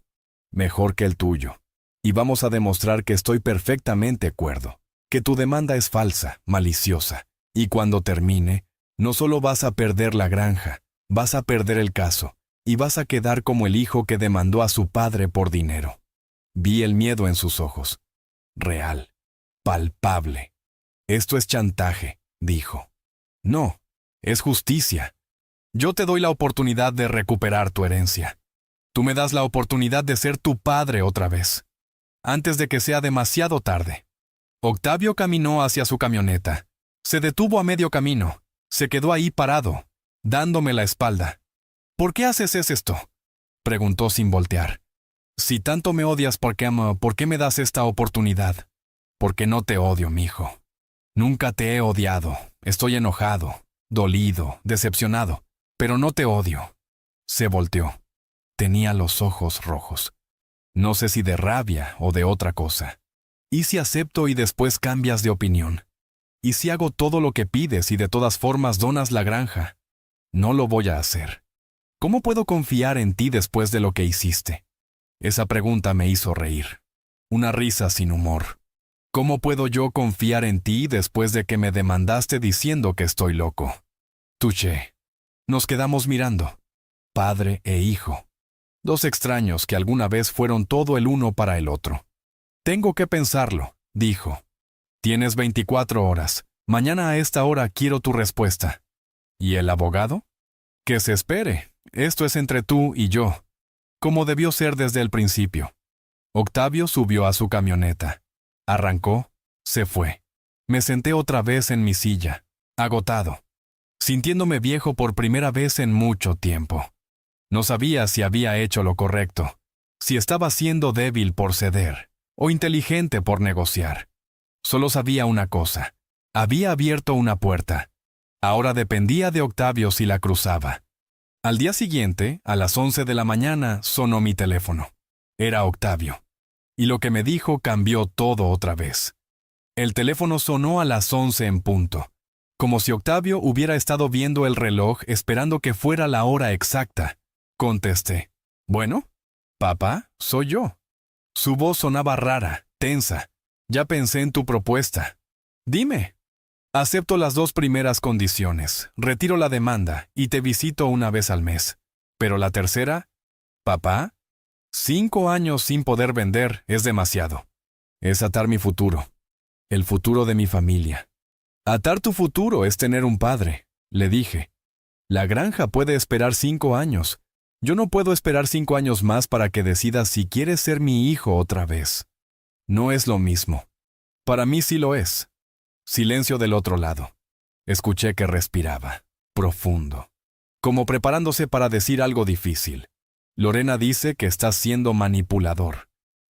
mejor que el tuyo. Y vamos a demostrar que estoy perfectamente cuerdo, que tu demanda es falsa, maliciosa. Y cuando termine, no solo vas a perder la granja, vas a perder el caso, y vas a quedar como el hijo que demandó a su padre por dinero. Vi el miedo en sus ojos. Real. Palpable. Esto es chantaje, dijo. No, es justicia. Yo te doy la oportunidad de recuperar tu herencia. Tú me das la oportunidad de ser tu padre otra vez, antes de que sea demasiado tarde. Octavio caminó hacia su camioneta. Se detuvo a medio camino. Se quedó ahí parado, dándome la espalda. ¿Por qué haces esto? Preguntó sin voltear. Si tanto me odias, ¿por qué me das esta oportunidad? Porque no te odio, mijo. Nunca te he odiado. Estoy enojado, dolido, decepcionado, pero no te odio. Se volteó. Tenía los ojos rojos. No sé si de rabia o de otra cosa. ¿Y si acepto y después cambias de opinión? ¿Y si hago todo lo que pides y de todas formas donas la granja? No lo voy a hacer. ¿Cómo puedo confiar en ti después de lo que hiciste? Esa pregunta me hizo reír. Una risa sin humor. ¿Cómo puedo yo confiar en ti después de que me demandaste diciendo que estoy loco? Touché. Nos quedamos mirando, padre e hijo. Dos extraños que alguna vez fueron todo el uno para el otro. Tengo que pensarlo, dijo. Tienes 24 horas. Mañana a esta hora quiero tu respuesta. ¿Y el abogado? Que se espere. Esto es entre tú y yo, como debió ser desde el principio. Octavio subió a su camioneta. Arrancó, se fue. Me senté otra vez en mi silla, agotado, sintiéndome viejo por primera vez en mucho tiempo. No sabía si había hecho lo correcto, si estaba siendo débil por ceder, o inteligente por negociar. Solo sabía una cosa. Había abierto una puerta. Ahora dependía de Octavio si la cruzaba. Al día siguiente, a las 11 de la mañana, sonó mi teléfono. Era Octavio. Y lo que me dijo cambió todo otra vez. El teléfono sonó a las 11 en punto, como si Octavio hubiera estado viendo el reloj esperando que fuera la hora exacta. Contesté. «Bueno, papá, soy yo». Su voz sonaba rara, tensa. «Ya pensé en tu propuesta. Dime». «Acepto las dos primeras condiciones, retiro la demanda y te visito una vez al mes. Pero la tercera, papá, 5 años sin poder vender es demasiado. Es atar mi futuro, el futuro de mi familia. Atar tu futuro es tener un padre», le dije. «La granja puede esperar 5 años. Yo no puedo esperar 5 años más para que decidas si quieres ser mi hijo otra vez. No es lo mismo. Para mí sí lo es». Silencio del otro lado. Escuché que respiraba, profundo, como preparándose para decir algo difícil. «Lorena dice que estás siendo manipulador,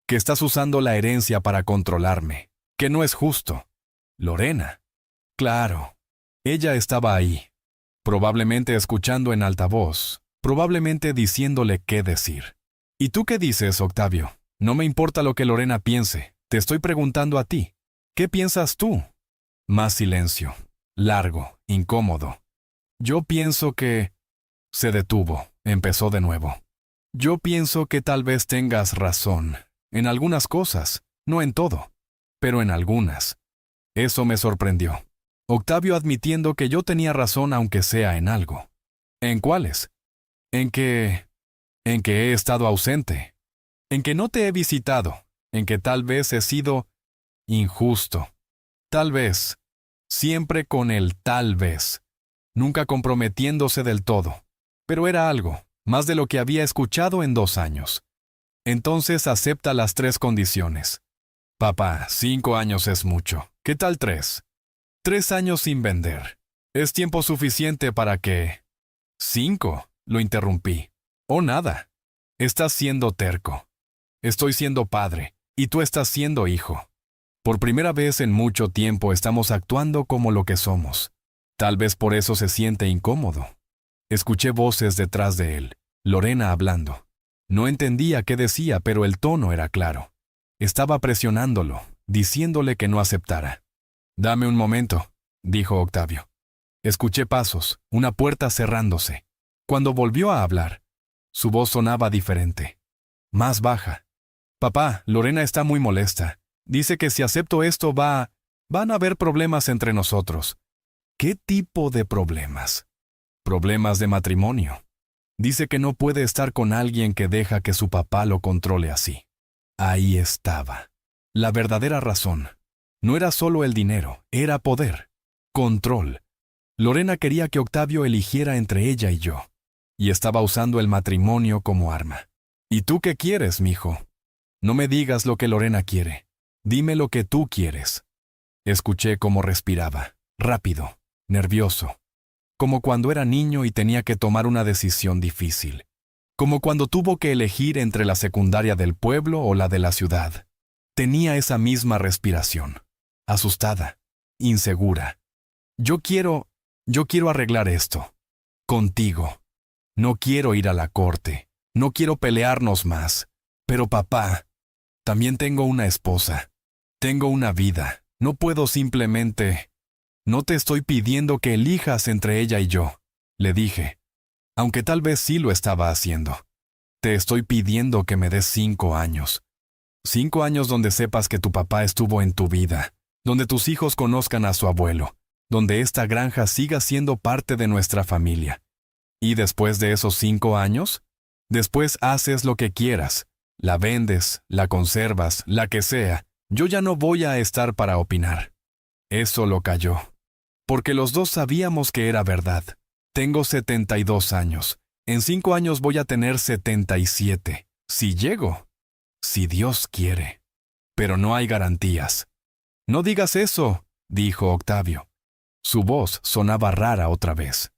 que estás usando la herencia para controlarme, que no es justo». «Lorena». Claro. Ella estaba ahí, probablemente escuchando en altavoz, probablemente diciéndole qué decir. «¿Y tú qué dices, Octavio? No me importa lo que Lorena piense, te estoy preguntando a ti. ¿Qué piensas tú?» Más silencio, largo, incómodo. «Yo pienso que...» Se detuvo, empezó de nuevo. «Yo pienso que tal vez tengas razón, en algunas cosas, no en todo, pero en algunas». Eso me sorprendió. Octavio admitiendo que yo tenía razón aunque sea en algo. «¿En cuáles?» En que he estado ausente, en que no te he visitado, en que tal vez he sido injusto. Tal vez, siempre con el tal vez, nunca comprometiéndose del todo, pero era algo, más de lo que había escuchado en 2 años. Entonces acepta las 3 condiciones. «Papá, 5 años es mucho. ¿Qué tal 3? 3 años sin vender. Es tiempo suficiente para que...» «5», lo interrumpí. «Oh, nada. Estás siendo terco. Estoy siendo padre, y tú estás siendo hijo. Por primera vez en mucho tiempo estamos actuando como lo que somos. Tal vez por eso se siente incómodo». Escuché voces detrás de él, Lorena hablando. No entendía qué decía, pero el tono era claro. Estaba presionándolo, diciéndole que no aceptara. «Dame un momento», dijo Octavio. Escuché pasos, una puerta cerrándose. Cuando volvió a hablar, su voz sonaba diferente, más baja. «Papá, Lorena está muy molesta. Dice que si acepto esto van a haber problemas entre nosotros». «¿Qué tipo de problemas?» «Problemas de matrimonio. Dice que no puede estar con alguien que deja que su papá lo controle así». Ahí estaba. La verdadera razón. No era solo el dinero, era poder. Control. Lorena quería que Octavio eligiera entre ella y yo. Y estaba usando el matrimonio como arma. «¿Y tú qué quieres, mijo? No me digas lo que Lorena quiere. Dime lo que tú quieres». Escuché cómo respiraba, rápido, nervioso. Como cuando era niño y tenía que tomar una decisión difícil. Como cuando tuvo que elegir entre la secundaria del pueblo o la de la ciudad. Tenía esa misma respiración. Asustada, insegura. Yo quiero arreglar esto. Contigo. No quiero ir a la corte. No quiero pelearnos más. Pero papá, también tengo una esposa. Tengo una vida. No puedo simplemente... No te estoy pidiendo que elijas entre ella y yo, le dije. Aunque tal vez sí lo estaba haciendo. Te estoy pidiendo que me des 5 años. 5 años donde sepas que tu papá estuvo en tu vida, donde tus hijos conozcan a su abuelo, donde esta granja siga siendo parte de nuestra familia. ¿Y después de esos 5 años? Después haces lo que quieras. La vendes, la conservas, la que sea. Yo ya no voy a estar para opinar. Eso lo calló. Porque los dos sabíamos que era verdad. Tengo 72 años. En 5 años voy a tener 77. Si llego. Si Dios quiere. Pero no hay garantías. No digas eso, dijo Octavio. Su voz sonaba rara otra vez.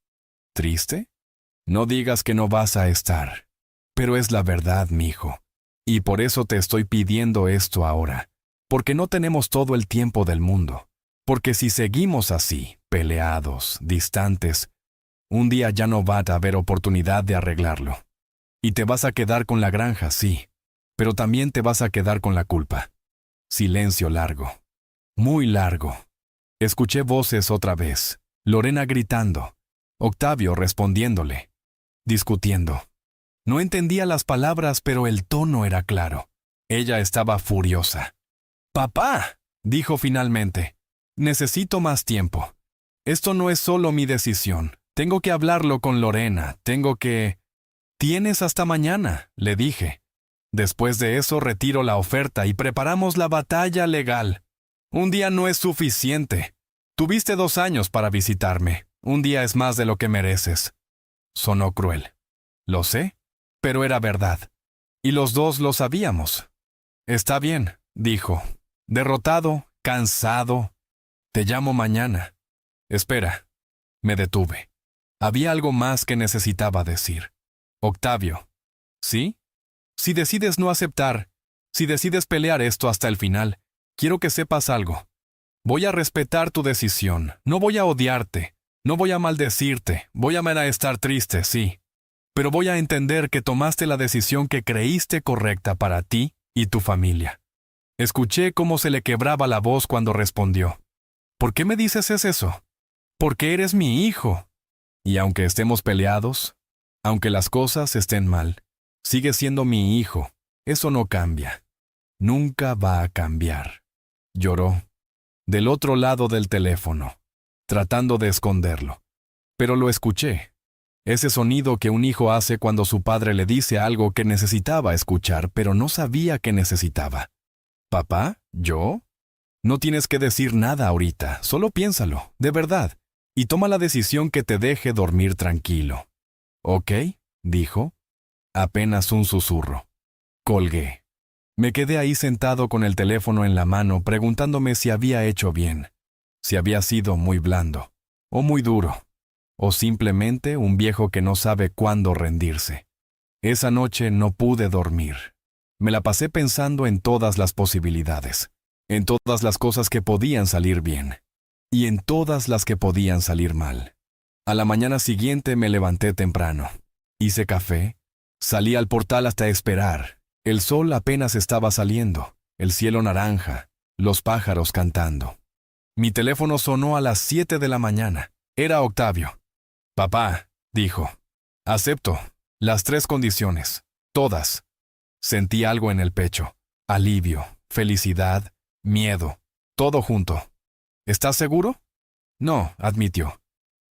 ¿Triste? No digas que no vas a estar. Pero es la verdad, mijo. Y por eso te estoy pidiendo esto ahora. Porque no tenemos todo el tiempo del mundo. Porque si seguimos así, peleados, distantes, un día ya no va a haber oportunidad de arreglarlo. Y te vas a quedar con la granja, sí. Pero también te vas a quedar con la culpa. Silencio largo. Muy largo. Escuché voces otra vez. Lorena gritando. Octavio respondiéndole. Discutiendo. No entendía las palabras, pero el tono era claro. Ella estaba furiosa. «¡Papá!», dijo finalmente. «Necesito más tiempo. Esto no es solo mi decisión. Tengo que hablarlo con Lorena. Tengo que...» «Tienes hasta mañana», le dije. Después de eso retiro la oferta y preparamos la batalla legal. Un día no es suficiente. Tuviste 2 años para visitarme. Un día es más de lo que mereces. Sonó cruel. Lo sé, pero era verdad. Y los dos lo sabíamos. Está bien, dijo. Derrotado, cansado. Te llamo mañana. Espera. Me detuve. Había algo más que necesitaba decir. Octavio. ¿Sí? Si decides no aceptar, si decides pelear esto hasta el final, quiero que sepas algo. Voy a respetar tu decisión. No voy a odiarte. No voy a maldecirte. Voy a estar triste, sí. Pero voy a entender que tomaste la decisión que creíste correcta para ti y tu familia. Escuché cómo se le quebraba la voz cuando respondió. ¿Por qué me dices eso? Porque eres mi hijo. Y aunque estemos peleados, aunque las cosas estén mal, sigue siendo mi hijo. Eso no cambia. Nunca va a cambiar. Lloró. Del otro lado del teléfono, tratando de esconderlo. Pero lo escuché. Ese sonido que un hijo hace cuando su padre le dice algo que necesitaba escuchar, pero no sabía que necesitaba. ¿Papá? ¿Yo? No tienes que decir nada ahorita, solo piénsalo, de verdad, y toma la decisión que te deje dormir tranquilo. ¿Ok?, dijo. Apenas un susurro. Colgué. Me quedé ahí sentado con el teléfono en la mano preguntándome si había hecho bien, si había sido muy blando, o muy duro, o simplemente un viejo que no sabe cuándo rendirse. Esa noche no pude dormir. Me la pasé pensando en todas las posibilidades, en todas las cosas que podían salir bien, y en todas las que podían salir mal. A la mañana siguiente me levanté temprano. Hice café, salí al portal hasta esperar. El sol apenas estaba saliendo, el cielo naranja, los pájaros cantando. Mi teléfono sonó a las 7 de la mañana. Era Octavio. «Papá», dijo. «Acepto. Las 3 condiciones. Todas». Sentí algo en el pecho. Alivio, felicidad, miedo. Todo junto. «¿Estás seguro?» «No», admitió.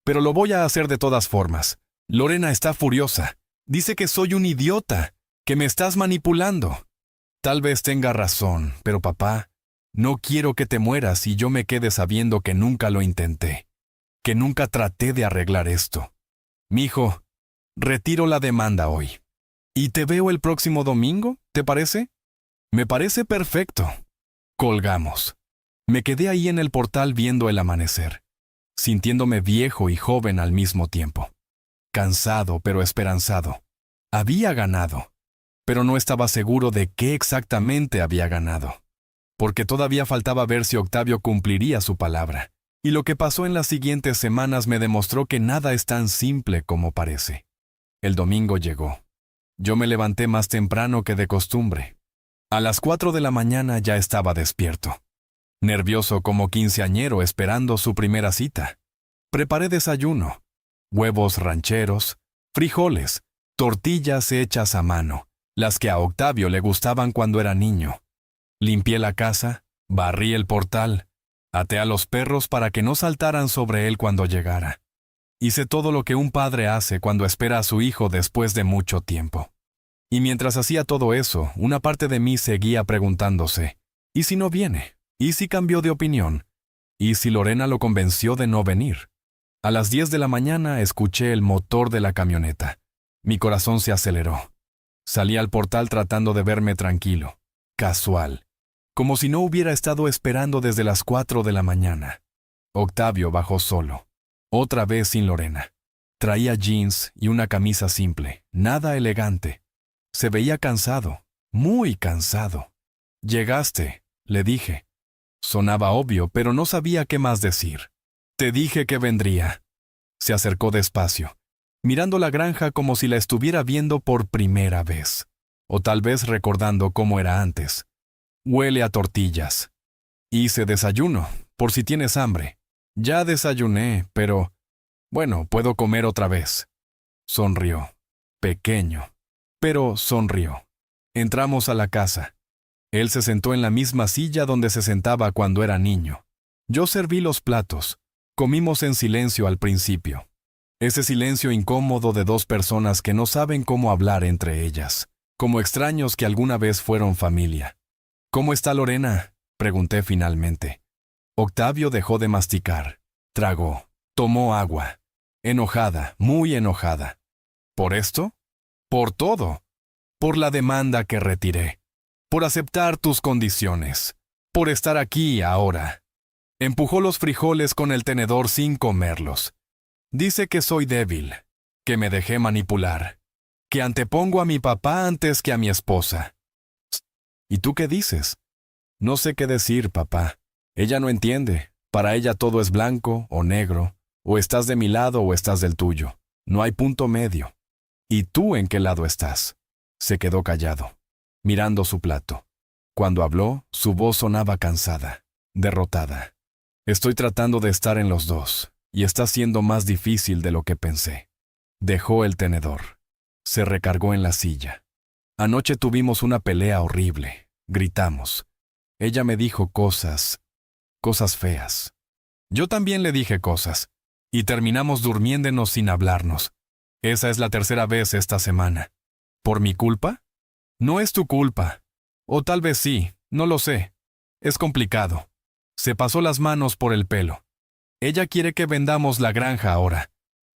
«Pero lo voy a hacer de todas formas. Lorena está furiosa. Dice que soy un idiota, que me estás manipulando». «Tal vez tenga razón, pero papá, no quiero que te mueras y yo me quede sabiendo que nunca lo intenté, que nunca traté de arreglar esto. Mijo, retiro la demanda hoy. ¿Y te veo el próximo domingo? ¿Te parece?» «Me parece perfecto». Colgamos. Me quedé ahí en el portal viendo el amanecer, sintiéndome viejo y joven al mismo tiempo. Cansado pero esperanzado. Había ganado, pero no estaba seguro de qué exactamente había ganado, porque todavía faltaba ver si Octavio cumpliría su palabra, y lo que pasó en las siguientes semanas me demostró que nada es tan simple como parece. El domingo llegó. Yo me levanté más temprano que de costumbre. A las 4 de la mañana ya estaba despierto, nervioso como quinceañero esperando su primera cita. Preparé desayuno, huevos rancheros, frijoles, tortillas hechas a mano, las que a Octavio le gustaban cuando era niño. Limpié la casa, barrí el portal, até a los perros para que no saltaran sobre él cuando llegara. Hice todo lo que un padre hace cuando espera a su hijo después de mucho tiempo. Y mientras hacía todo eso, una parte de mí seguía preguntándose, ¿y si no viene? ¿Y si cambió de opinión? ¿Y si Lorena lo convenció de no venir? A las 10 de la mañana escuché el motor de la camioneta. Mi corazón se aceleró. Salí al portal tratando de verme tranquilo, casual, como si no hubiera estado esperando desde las 4 de la mañana. Octavio bajó solo, otra vez sin Lorena. Traía jeans y una camisa simple, nada elegante. Se veía cansado, muy cansado. «Llegaste», le dije. Sonaba obvio, pero no sabía qué más decir. «Te dije que vendría». Se acercó despacio, mirando la granja como si la estuviera viendo por primera vez, o tal vez recordando cómo era antes. «Huele a tortillas». «Hice desayuno, por si tienes hambre». «Ya desayuné, pero... bueno, puedo comer otra vez». Sonrió. Pequeño, pero sonrió. Entramos a la casa. Él se sentó en la misma silla donde se sentaba cuando era niño. Yo serví los platos. Comimos en silencio al principio. Ese silencio incómodo de dos personas que no saben cómo hablar entre ellas, como extraños que alguna vez fueron familia. «¿Cómo está Lorena?», pregunté finalmente. Octavio dejó de masticar. Tragó. Tomó agua. Enojada, muy enojada. ¿Por esto? Por todo. Por la demanda que retiré. Por aceptar tus condiciones. Por estar aquí ahora. Empujó los frijoles con el tenedor sin comerlos. Dice que soy débil, que me dejé manipular, que antepongo a mi papá antes que a mi esposa. ¿Y tú qué dices? No sé qué decir, papá. Ella no entiende. Para ella todo es blanco o negro. O estás de mi lado o estás del tuyo. No hay punto medio. ¿Y tú en qué lado estás? Se quedó callado, mirando su plato. Cuando habló, su voz sonaba cansada, derrotada. Estoy tratando de estar en los dos, y está siendo más difícil de lo que pensé. Dejó el tenedor. Se recargó en la silla. Anoche tuvimos una pelea horrible. Gritamos. Ella me dijo cosas feas. Yo también le dije cosas, y terminamos durmiéndonos sin hablarnos. Esa es la tercera vez esta semana. ¿Por mi culpa? No es tu culpa. O tal vez sí, no lo sé. Es complicado. Se pasó las manos por el pelo. Ella quiere que vendamos la granja ahora.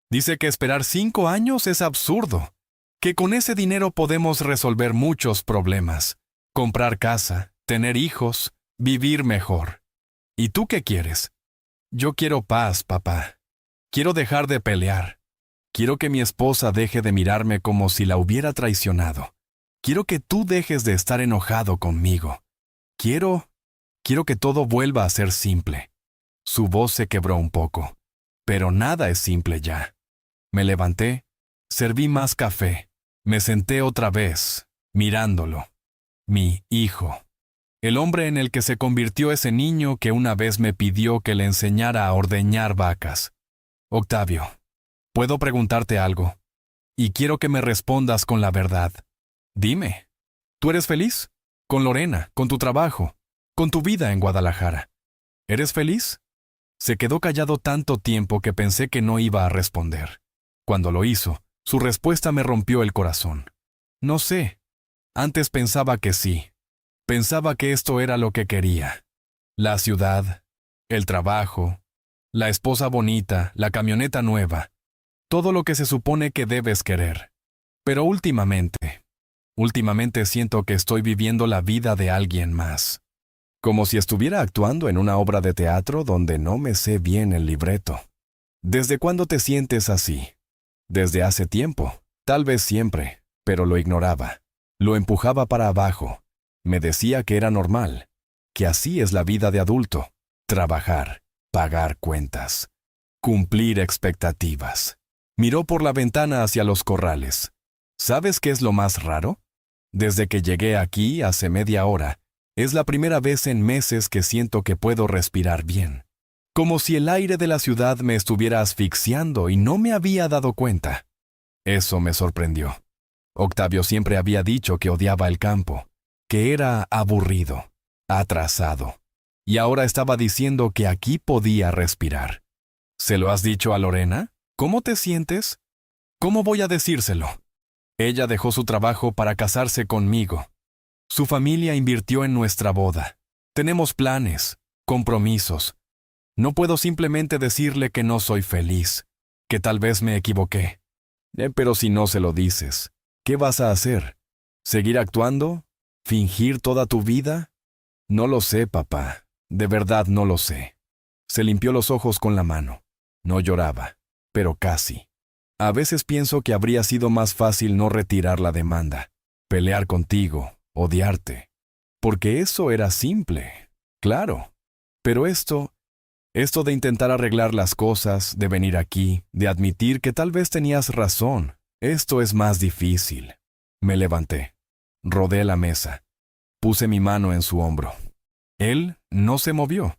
Dice que esperar 5 años es absurdo. Que con ese dinero podemos resolver muchos problemas. Comprar casa, tener hijos, vivir mejor. ¿Y tú qué quieres? Yo quiero paz, papá. Quiero dejar de pelear. Quiero que mi esposa deje de mirarme como si la hubiera traicionado. Quiero que tú dejes de estar enojado conmigo. Quiero que todo vuelva a ser simple. Su voz se quebró un poco. Pero nada es simple ya. Me levanté, serví más café, me senté otra vez, mirándolo. Mi hijo. El hombre en el que se convirtió ese niño que una vez me pidió que le enseñara a ordeñar vacas. Octavio, ¿puedo preguntarte algo? Y quiero que me respondas con la verdad. Dime, ¿tú eres feliz? Con Lorena, con tu trabajo, con tu vida en Guadalajara. ¿Eres feliz? Se quedó callado tanto tiempo que pensé que no iba a responder. Cuando lo hizo, su respuesta me rompió el corazón. No sé. Antes pensaba que sí. Pensaba que esto era lo que quería. La ciudad, el trabajo, la esposa bonita, la camioneta nueva. Todo lo que se supone que debes querer. Pero últimamente siento que estoy viviendo la vida de alguien más. Como si estuviera actuando en una obra de teatro donde no me sé bien el libreto. ¿Desde cuándo te sientes así? Desde hace tiempo, tal vez siempre, pero lo ignoraba. Lo empujaba para abajo. Me decía que era normal, que así es la vida de adulto. Trabajar, pagar cuentas, cumplir expectativas. Miró por la ventana hacia los corrales. ¿Sabes qué es lo más raro? Desde que llegué aquí hace media hora, es la primera vez en meses que siento que puedo respirar bien. Como si el aire de la ciudad me estuviera asfixiando y no me había dado cuenta. Eso me sorprendió. Octavio siempre había dicho que odiaba el campo, que era aburrido. Atrasado. Y ahora estaba diciendo que aquí podía respirar. ¿Se lo has dicho a Lorena? ¿Cómo te sientes? ¿Cómo voy a decírselo? Ella dejó su trabajo para casarse conmigo. Su familia invirtió en nuestra boda. Tenemos planes, compromisos. No puedo simplemente decirle que no soy feliz, que tal vez me equivoqué. Pero si no se lo dices, ¿qué vas a hacer? ¿Seguir actuando? ¿Fingir toda tu vida? No lo sé, papá. De verdad no lo sé. Se limpió los ojos con la mano. No lloraba, pero casi. A veces pienso que habría sido más fácil no retirar la demanda, pelear contigo, odiarte. Porque eso era simple, claro. Pero esto de intentar arreglar las cosas, de venir aquí, de admitir que tal vez tenías razón, esto es más difícil. Me levanté, rodé la mesa, puse mi mano en su hombro. Él no se movió.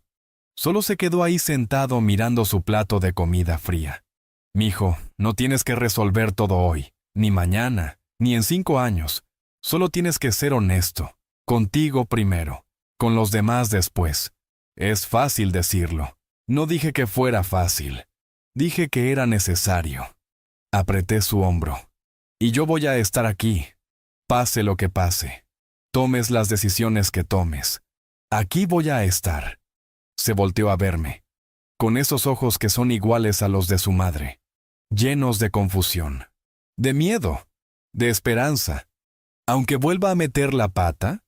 Solo se quedó ahí sentado mirando su plato de comida fría. Mijo, no tienes que resolver todo hoy, ni mañana, ni en 5 años. Solo tienes que ser honesto. Contigo primero, con los demás después. Es fácil decirlo. No dije que fuera fácil. Dije que era necesario. Apreté su hombro. Y yo voy a estar aquí, pase lo que pase. Tomes las decisiones que tomes. Aquí voy a estar. Se volteó a verme, con esos ojos que son iguales a los de su madre, llenos de confusión, de miedo, de esperanza. Aunque vuelva a meter la pata,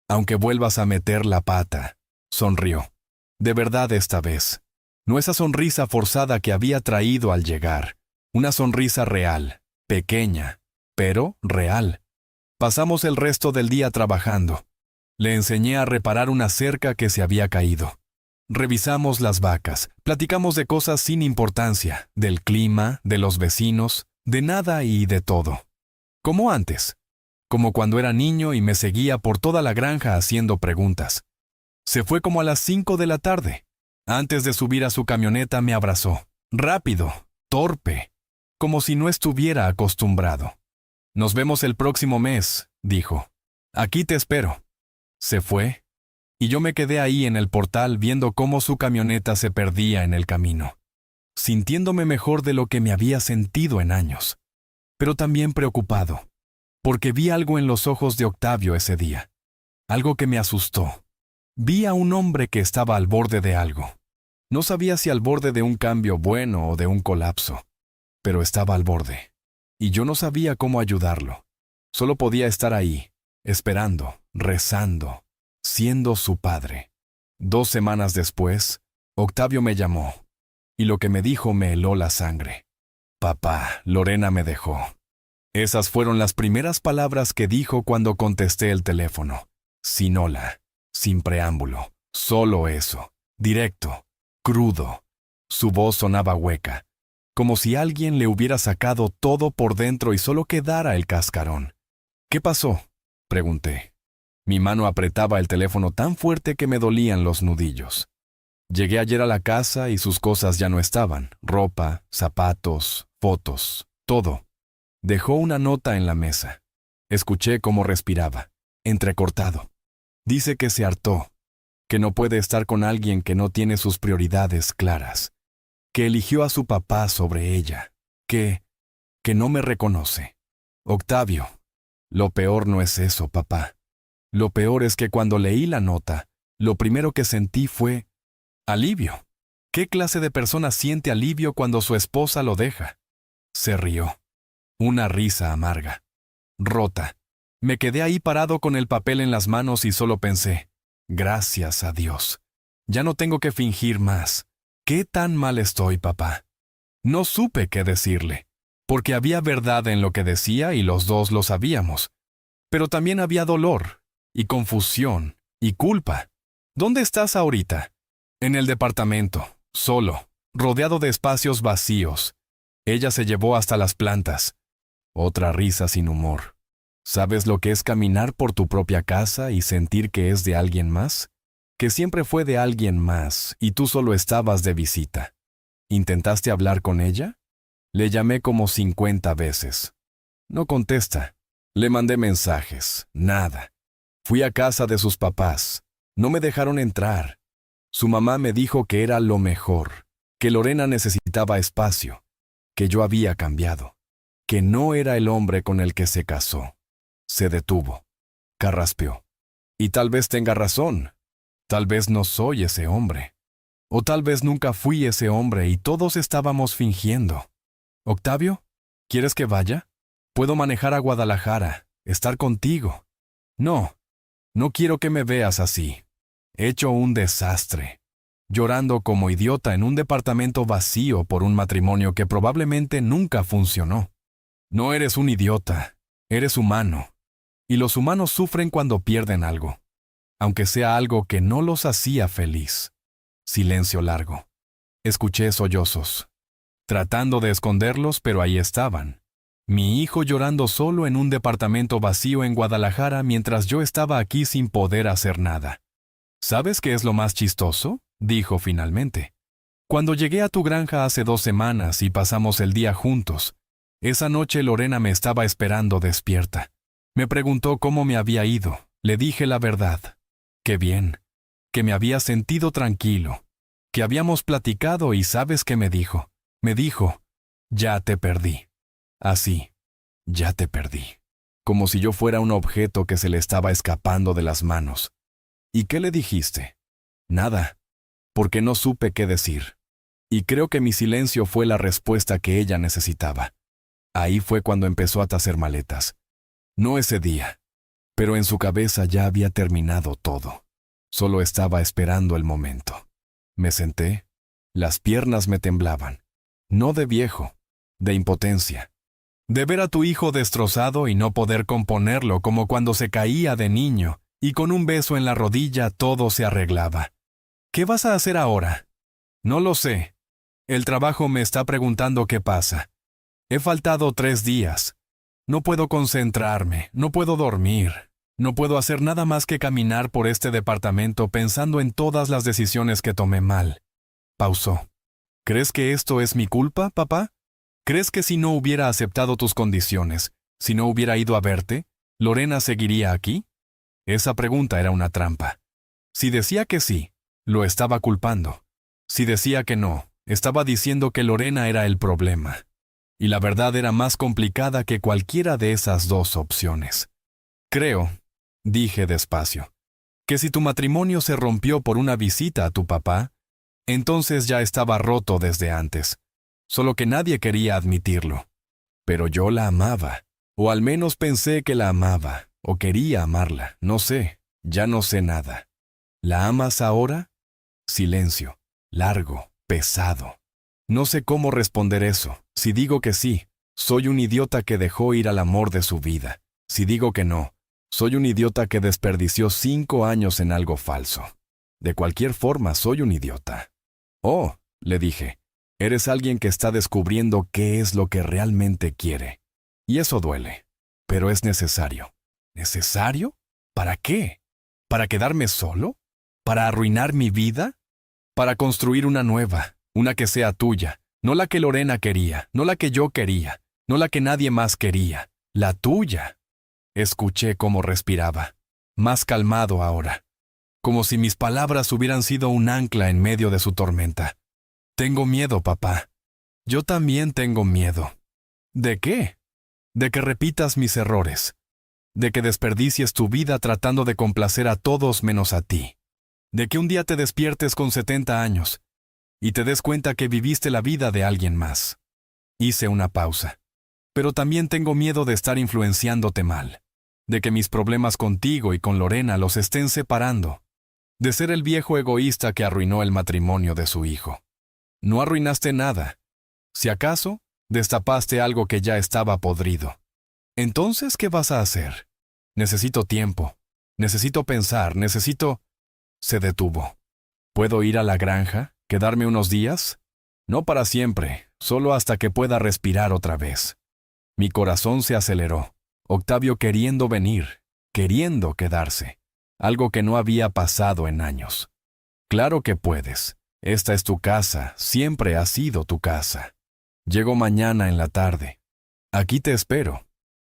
aunque vuelvas a meter la pata, sonrió. De verdad esta vez. No esa sonrisa forzada que había traído al llegar. Una sonrisa real, pequeña, pero real. Pasamos el resto del día trabajando. Le enseñé a reparar una cerca que se había caído. Revisamos las vacas, platicamos de cosas sin importancia, del clima, de los vecinos, de nada y de todo. Como antes. Como cuando era niño y me seguía por toda la granja haciendo preguntas. Se fue como a las 5 de la tarde. Antes de subir a su camioneta me abrazó. Rápido, torpe, como si no estuviera acostumbrado. Nos vemos el próximo mes, dijo. Aquí te espero. Se fue, y yo me quedé ahí en el portal viendo cómo su camioneta se perdía en el camino, sintiéndome mejor de lo que me había sentido en años, pero también preocupado, porque vi algo en los ojos de Octavio ese día, algo que me asustó. Vi a un hombre que estaba al borde de algo. No sabía si al borde de un cambio bueno o de un colapso, pero estaba al borde, y yo no sabía cómo ayudarlo. Solo podía estar ahí, esperando, rezando, siendo su padre. 2 semanas después, Octavio me llamó, y lo que me dijo me heló la sangre. Papá, Lorena me dejó. Esas fueron las primeras palabras que dijo cuando contesté el teléfono. Sin hola, sin preámbulo, solo eso, directo, crudo. Su voz sonaba hueca, como si alguien le hubiera sacado todo por dentro y solo quedara el cascarón. ¿Qué pasó?, pregunté. Mi mano apretaba el teléfono tan fuerte que me dolían los nudillos. Llegué ayer a la casa y sus cosas ya no estaban. Ropa, zapatos, fotos, todo. Dejó una nota en la mesa. Escuché cómo respiraba, entrecortado. Dice que se hartó, que no puede estar con alguien que no tiene sus prioridades claras, que eligió a su papá sobre ella, que no me reconoce. Octavio, lo peor no es eso, papá. Lo peor es que cuando leí la nota, lo primero que sentí fue alivio. ¿Qué clase de persona siente alivio cuando su esposa lo deja? Se rió. Una risa amarga. Rota. Me quedé ahí parado con el papel en las manos y solo pensé, gracias a Dios. Ya no tengo que fingir más. ¿Qué tan mal estoy, papá? No supe qué decirle, porque había verdad en lo que decía y los dos lo sabíamos. Pero también había dolor, y confusión, y culpa. ¿Dónde estás ahorita? En el departamento, solo, rodeado de espacios vacíos. Ella se llevó hasta las plantas. Otra risa sin humor. ¿Sabes lo que es caminar por tu propia casa y sentir que es de alguien más? Que siempre fue de alguien más y tú solo estabas de visita. ¿Intentaste hablar con ella? Le llamé como 50 veces. No contesta. Le mandé mensajes. Nada. Fui a casa de sus papás. No me dejaron entrar. Su mamá me dijo que era lo mejor, que Lorena necesitaba espacio, que yo había cambiado, que no era el hombre con el que se casó. Se detuvo. Carraspeó. Y tal vez tenga razón. Tal vez no soy ese hombre. O tal vez nunca fui ese hombre y todos estábamos fingiendo. Octavio, ¿quieres que vaya? Puedo manejar a Guadalajara, estar contigo. No, no quiero que me veas así. Hecho un desastre. Llorando como idiota en un departamento vacío por un matrimonio que probablemente nunca funcionó. No eres un idiota, eres humano. Y los humanos sufren cuando pierden algo, aunque sea algo que no los hacía feliz. Silencio largo. Escuché sollozos, tratando de esconderlos, pero ahí estaban. Mi hijo llorando solo en un departamento vacío en Guadalajara mientras yo estaba aquí sin poder hacer nada. ¿Sabes qué es lo más chistoso?, dijo finalmente. Cuando llegué a tu granja hace 2 semanas y pasamos el día juntos, esa noche Lorena me estaba esperando despierta. Me preguntó cómo me había ido. Le dije la verdad. Qué bien. Que me había sentido tranquilo. Que habíamos platicado y ¿sabes qué me dijo? Me dijo, ya te perdí. Así, ya te perdí. Como si yo fuera un objeto que se le estaba escapando de las manos. ¿Y qué le dijiste? Nada, porque no supe qué decir. Y creo que mi silencio fue la respuesta que ella necesitaba. Ahí fue cuando empezó a hacer maletas. No ese día, pero en su cabeza ya había terminado todo. Solo estaba esperando el momento. Me senté, las piernas me temblaban. No de viejo, de impotencia. De ver a tu hijo destrozado y no poder componerlo como cuando se caía de niño, y con un beso en la rodilla todo se arreglaba. ¿Qué vas a hacer ahora? No lo sé. El trabajo me está preguntando qué pasa. He faltado 3 días. No puedo concentrarme, no puedo dormir, no puedo hacer nada más que caminar por este departamento pensando en todas las decisiones que tomé mal. Pausó. ¿Crees que esto es mi culpa, papá? ¿Crees que si no hubiera aceptado tus condiciones, si no hubiera ido a verte, Lorena seguiría aquí? Esa pregunta era una trampa. Si decía que sí, lo estaba culpando. Si decía que no, estaba diciendo que Lorena era el problema. Y la verdad era más complicada que cualquiera de esas 2 opciones. Creo, dije despacio, que si tu matrimonio se rompió por una visita a tu papá, entonces ya estaba roto desde antes, solo que nadie quería admitirlo. Pero yo la amaba, o al menos pensé que la amaba, o quería amarla, no sé, ya no sé nada. ¿La amas ahora? Silencio, largo, pesado. No sé cómo responder eso. Si digo que sí, soy un idiota que dejó ir al amor de su vida. Si digo que no, soy un idiota que desperdició 5 años en algo falso. De cualquier forma, soy un idiota. Oh, le dije, eres alguien que está descubriendo qué es lo que realmente quiere. Y eso duele, pero es necesario. ¿Necesario? ¿Para qué? ¿Para quedarme solo? ¿Para arruinar mi vida? Para construir una nueva. Una que sea tuya, no la que Lorena quería, no la que yo quería, no la que nadie más quería, la tuya. Escuché cómo respiraba, más calmado ahora, como si mis palabras hubieran sido un ancla en medio de su tormenta. Tengo miedo, papá. Yo también tengo miedo. ¿De qué? De que repitas mis errores, de que desperdicies tu vida tratando de complacer a todos menos a ti, de que un día te despiertes con 70 años, y te des cuenta que viviste la vida de alguien más. Hice una pausa. Pero también tengo miedo de estar influenciándote mal, de que mis problemas contigo y con Lorena los estén separando, de ser el viejo egoísta que arruinó el matrimonio de su hijo. No arruinaste nada. Si acaso, destapaste algo que ya estaba podrido. Entonces, ¿qué vas a hacer? Necesito tiempo. Necesito pensar. Se detuvo. ¿Puedo ir a la granja? ¿Quedarme unos días? No para siempre, solo hasta que pueda respirar otra vez. Mi corazón se aceleró. Octavio queriendo venir, queriendo quedarse. Algo que no había pasado en años. Claro que puedes. Esta es tu casa, siempre ha sido tu casa. Llego mañana en la tarde. Aquí te espero.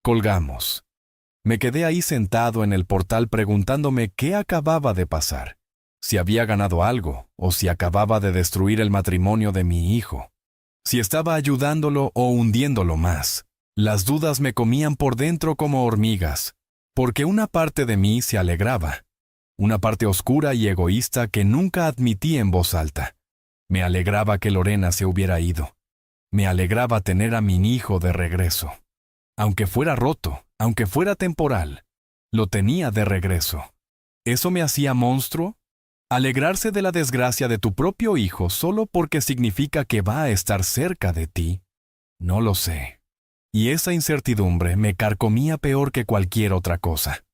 Colgamos. Me quedé ahí sentado en el portal preguntándome qué acababa de pasar, si había ganado algo o si acababa de destruir el matrimonio de mi hijo, si estaba ayudándolo o hundiéndolo más. Las dudas me comían por dentro como hormigas, porque una parte de mí se alegraba, una parte oscura y egoísta que nunca admití en voz alta. Me alegraba que Lorena se hubiera ido. Me alegraba tener a mi hijo de regreso. Aunque fuera roto, aunque fuera temporal, lo tenía de regreso. ¿Eso me hacía monstruo? ¿Alegrarse de la desgracia de tu propio hijo solo porque significa que va a estar cerca de ti? No lo sé. Y esa incertidumbre me carcomía peor que cualquier otra cosa.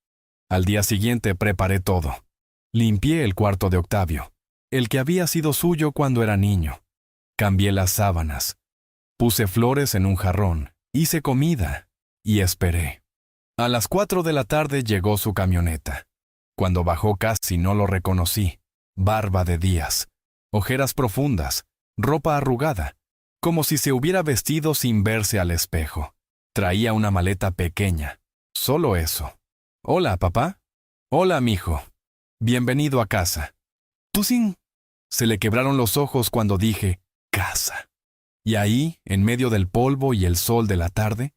Al día siguiente preparé todo. Limpié el cuarto de Octavio, el que había sido suyo cuando era niño. Cambié las sábanas. Puse flores en un jarrón, hice comida y esperé. A las 4 de la tarde llegó su camioneta. Cuando bajó casi no lo reconocí. Barba de días, ojeras profundas, ropa arrugada, como si se hubiera vestido sin verse al espejo. Traía una maleta pequeña, solo eso. «Hola, papá». «Hola, mijo. Bienvenido a casa». «Tusin». Se le quebraron los ojos cuando dije «casa». Y ahí, en medio del polvo y el sol de la tarde,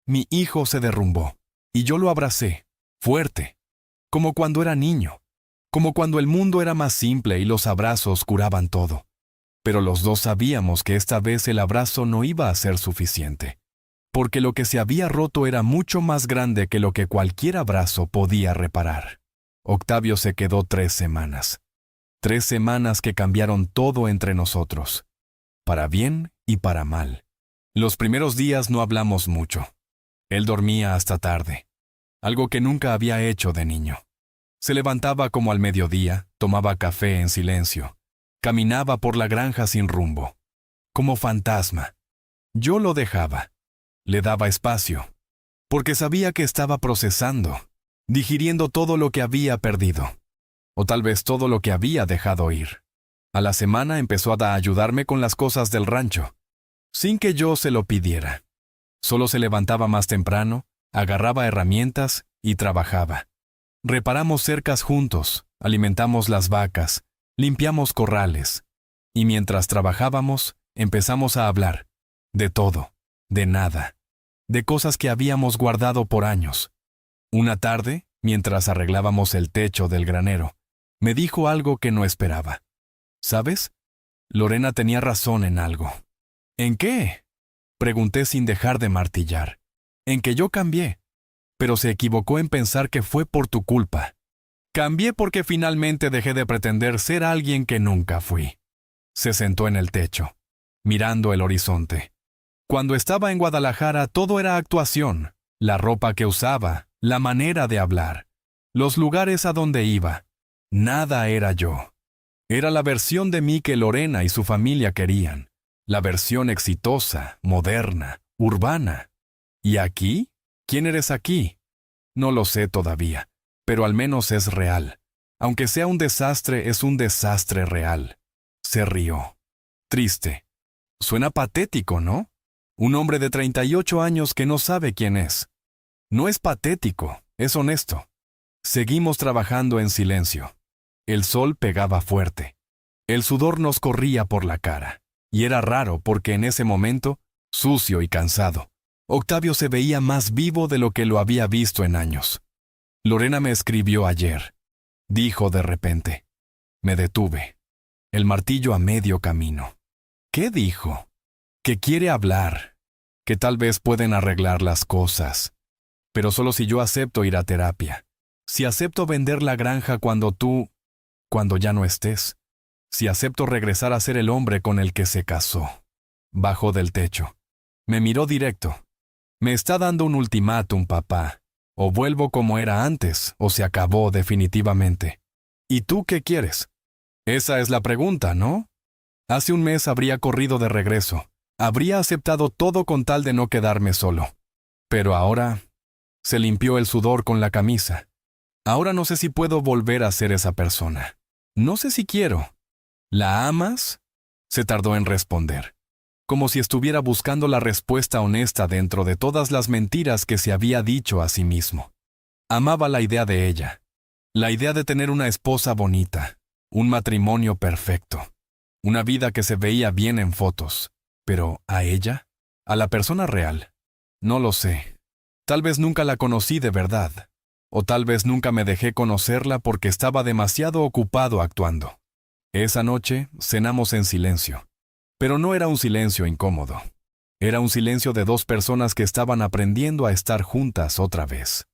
mi hijo se derrumbó, y yo lo abracé, fuerte, como cuando era niño, como cuando el mundo era más simple y los abrazos curaban todo. Pero los dos sabíamos que esta vez el abrazo no iba a ser suficiente, porque lo que se había roto era mucho más grande que lo que cualquier abrazo podía reparar. Octavio se quedó 3 semanas. 3 semanas que cambiaron todo entre nosotros, para bien y para mal. Los primeros días no hablamos mucho. Él dormía hasta tarde, algo que nunca había hecho de niño. Se levantaba como al mediodía, tomaba café en silencio, caminaba por la granja sin rumbo, como fantasma. Yo lo dejaba, le daba espacio, porque sabía que estaba procesando, digiriendo todo lo que había perdido, o tal vez todo lo que había dejado ir. A la semana empezó a ayudarme con las cosas del rancho, sin que yo se lo pidiera. Solo se levantaba más temprano, agarraba herramientas y trabajaba. Reparamos cercas juntos, alimentamos las vacas, limpiamos corrales. Y mientras trabajábamos, empezamos a hablar. De todo, de nada, de cosas que habíamos guardado por años. Una tarde, mientras arreglábamos el techo del granero, me dijo algo que no esperaba. ¿Sabes? Lorena tenía razón en algo. ¿En qué? Pregunté sin dejar de martillar. En que yo cambié. Pero se equivocó en pensar que fue por tu culpa. Cambié porque finalmente dejé de pretender ser alguien que nunca fui. Se sentó en el techo, mirando el horizonte. Cuando estaba en Guadalajara todo era actuación, la ropa que usaba, la manera de hablar, los lugares a donde iba. Nada era yo. Era la versión de mí que Lorena y su familia querían, la versión exitosa, moderna, urbana. ¿Y aquí? ¿Quién eres aquí? No lo sé todavía, pero al menos es real. Aunque sea un desastre, es un desastre real. Se rió. Triste. Suena patético, ¿no? Un hombre de 38 años que no sabe quién es. No es patético, es honesto. Seguimos trabajando en silencio. El sol pegaba fuerte. El sudor nos corría por la cara. Y era raro porque en ese momento, sucio y cansado, Octavio se veía más vivo de lo que lo había visto en años. Lorena me escribió ayer. Dijo de repente. Me detuve. El martillo a medio camino. ¿Qué dijo? Que quiere hablar. Que tal vez pueden arreglar las cosas. Pero solo si yo acepto ir a terapia. Si acepto vender la granja cuando ya no estés. Si acepto regresar a ser el hombre con el que se casó. Bajó del techo. Me miró directo. Me está dando un ultimátum, papá. O vuelvo como era antes, o se acabó definitivamente. ¿Y tú qué quieres? Esa es la pregunta, ¿no? Hace un mes habría corrido de regreso. Habría aceptado todo con tal de no quedarme solo. Pero ahora... Se limpió el sudor con la camisa. Ahora no sé si puedo volver a ser esa persona. No sé si quiero. ¿La amas? Se tardó en responder. Como si estuviera buscando la respuesta honesta dentro de todas las mentiras que se había dicho a sí mismo. Amaba la idea de ella, la idea de tener una esposa bonita, un matrimonio perfecto, una vida que se veía bien en fotos. Pero, ¿a ella? ¿A la persona real? No lo sé. Tal vez nunca la conocí de verdad, o tal vez nunca me dejé conocerla porque estaba demasiado ocupado actuando. Esa noche cenamos en silencio, pero no era un silencio incómodo. Era un silencio de dos personas que estaban aprendiendo a estar juntas otra vez.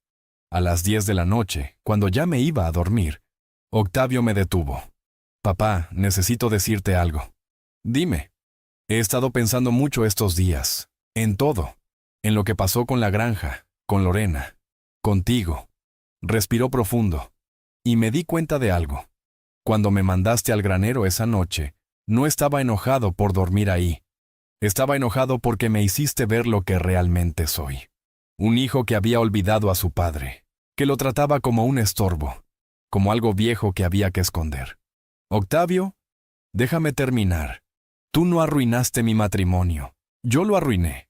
A las 10 de la noche, cuando ya me iba a dormir, Octavio me detuvo. Papá, necesito decirte algo. Dime. He estado pensando mucho estos días, en todo, en lo que pasó con la granja, con Lorena, contigo. Respiró profundo, y me di cuenta de algo. Cuando me mandaste al granero esa noche, no estaba enojado por dormir ahí. Estaba enojado porque me hiciste ver lo que realmente soy. Un hijo que había olvidado a su padre, que lo trataba como un estorbo, como algo viejo que había que esconder. Octavio, déjame terminar. Tú no arruinaste mi matrimonio. Yo lo arruiné,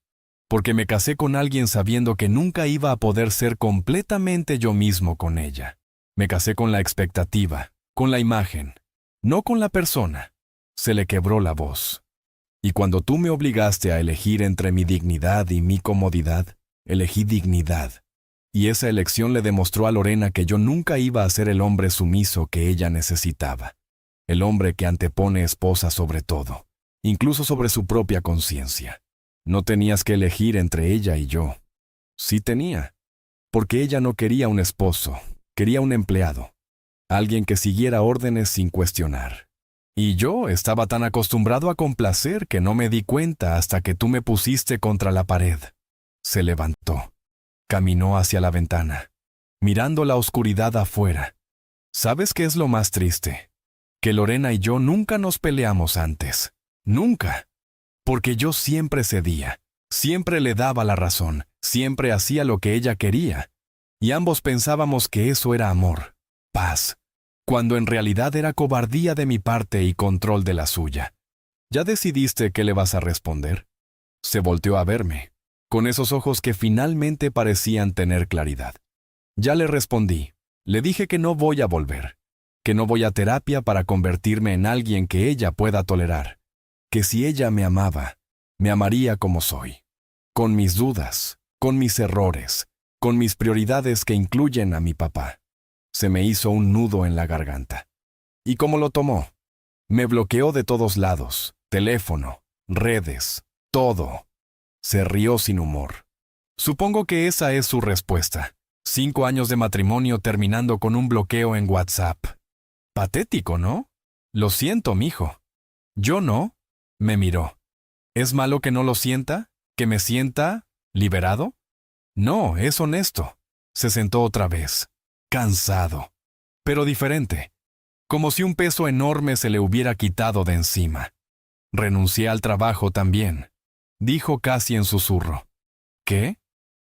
porque me casé con alguien sabiendo que nunca iba a poder ser completamente yo mismo con ella. Me casé con la expectativa, con la imagen, no con la persona. Se le quebró la voz. Y cuando tú me obligaste a elegir entre mi dignidad y mi comodidad, elegí dignidad. Y esa elección le demostró a Lorena que yo nunca iba a ser el hombre sumiso que ella necesitaba. El hombre que antepone esposa sobre todo, incluso sobre su propia conciencia. No tenías que elegir entre ella y yo. Sí tenía, porque ella no quería un esposo, quería un empleado, alguien que siguiera órdenes sin cuestionar. Y yo estaba tan acostumbrado a complacer que no me di cuenta hasta que tú me pusiste contra la pared. Se levantó, caminó hacia la ventana, mirando la oscuridad afuera. ¿Sabes qué es lo más triste? Que Lorena y yo nunca nos peleamos antes. Nunca. Porque yo siempre cedía, siempre le daba la razón, siempre hacía lo que ella quería. Y ambos pensábamos que eso era amor, paz, cuando en realidad era cobardía de mi parte y control de la suya. ¿Ya decidiste qué le vas a responder? Se volteó a verme, con esos ojos que finalmente parecían tener claridad. Ya le respondí. Le dije que no voy a volver, que no voy a terapia para convertirme en alguien que ella pueda tolerar, que si ella me amaba, me amaría como soy, con mis dudas, con mis errores, con mis prioridades que incluyen a mi papá. Se me hizo un nudo en la garganta. ¿Y cómo lo tomó? Me bloqueó de todos lados, teléfono, redes, todo. Se rió sin humor. Supongo que esa es su respuesta. 5 años de matrimonio terminando con un bloqueo en WhatsApp. Patético, ¿no? Lo siento, mijo. Yo no. Me miró. ¿Es malo que no lo sienta? ¿Que me sienta liberado? No, es honesto. Se sentó otra vez. Cansado. Pero diferente. Como si un peso enorme se le hubiera quitado de encima. Renuncié al trabajo también. Dijo casi en susurro. ¿Qué?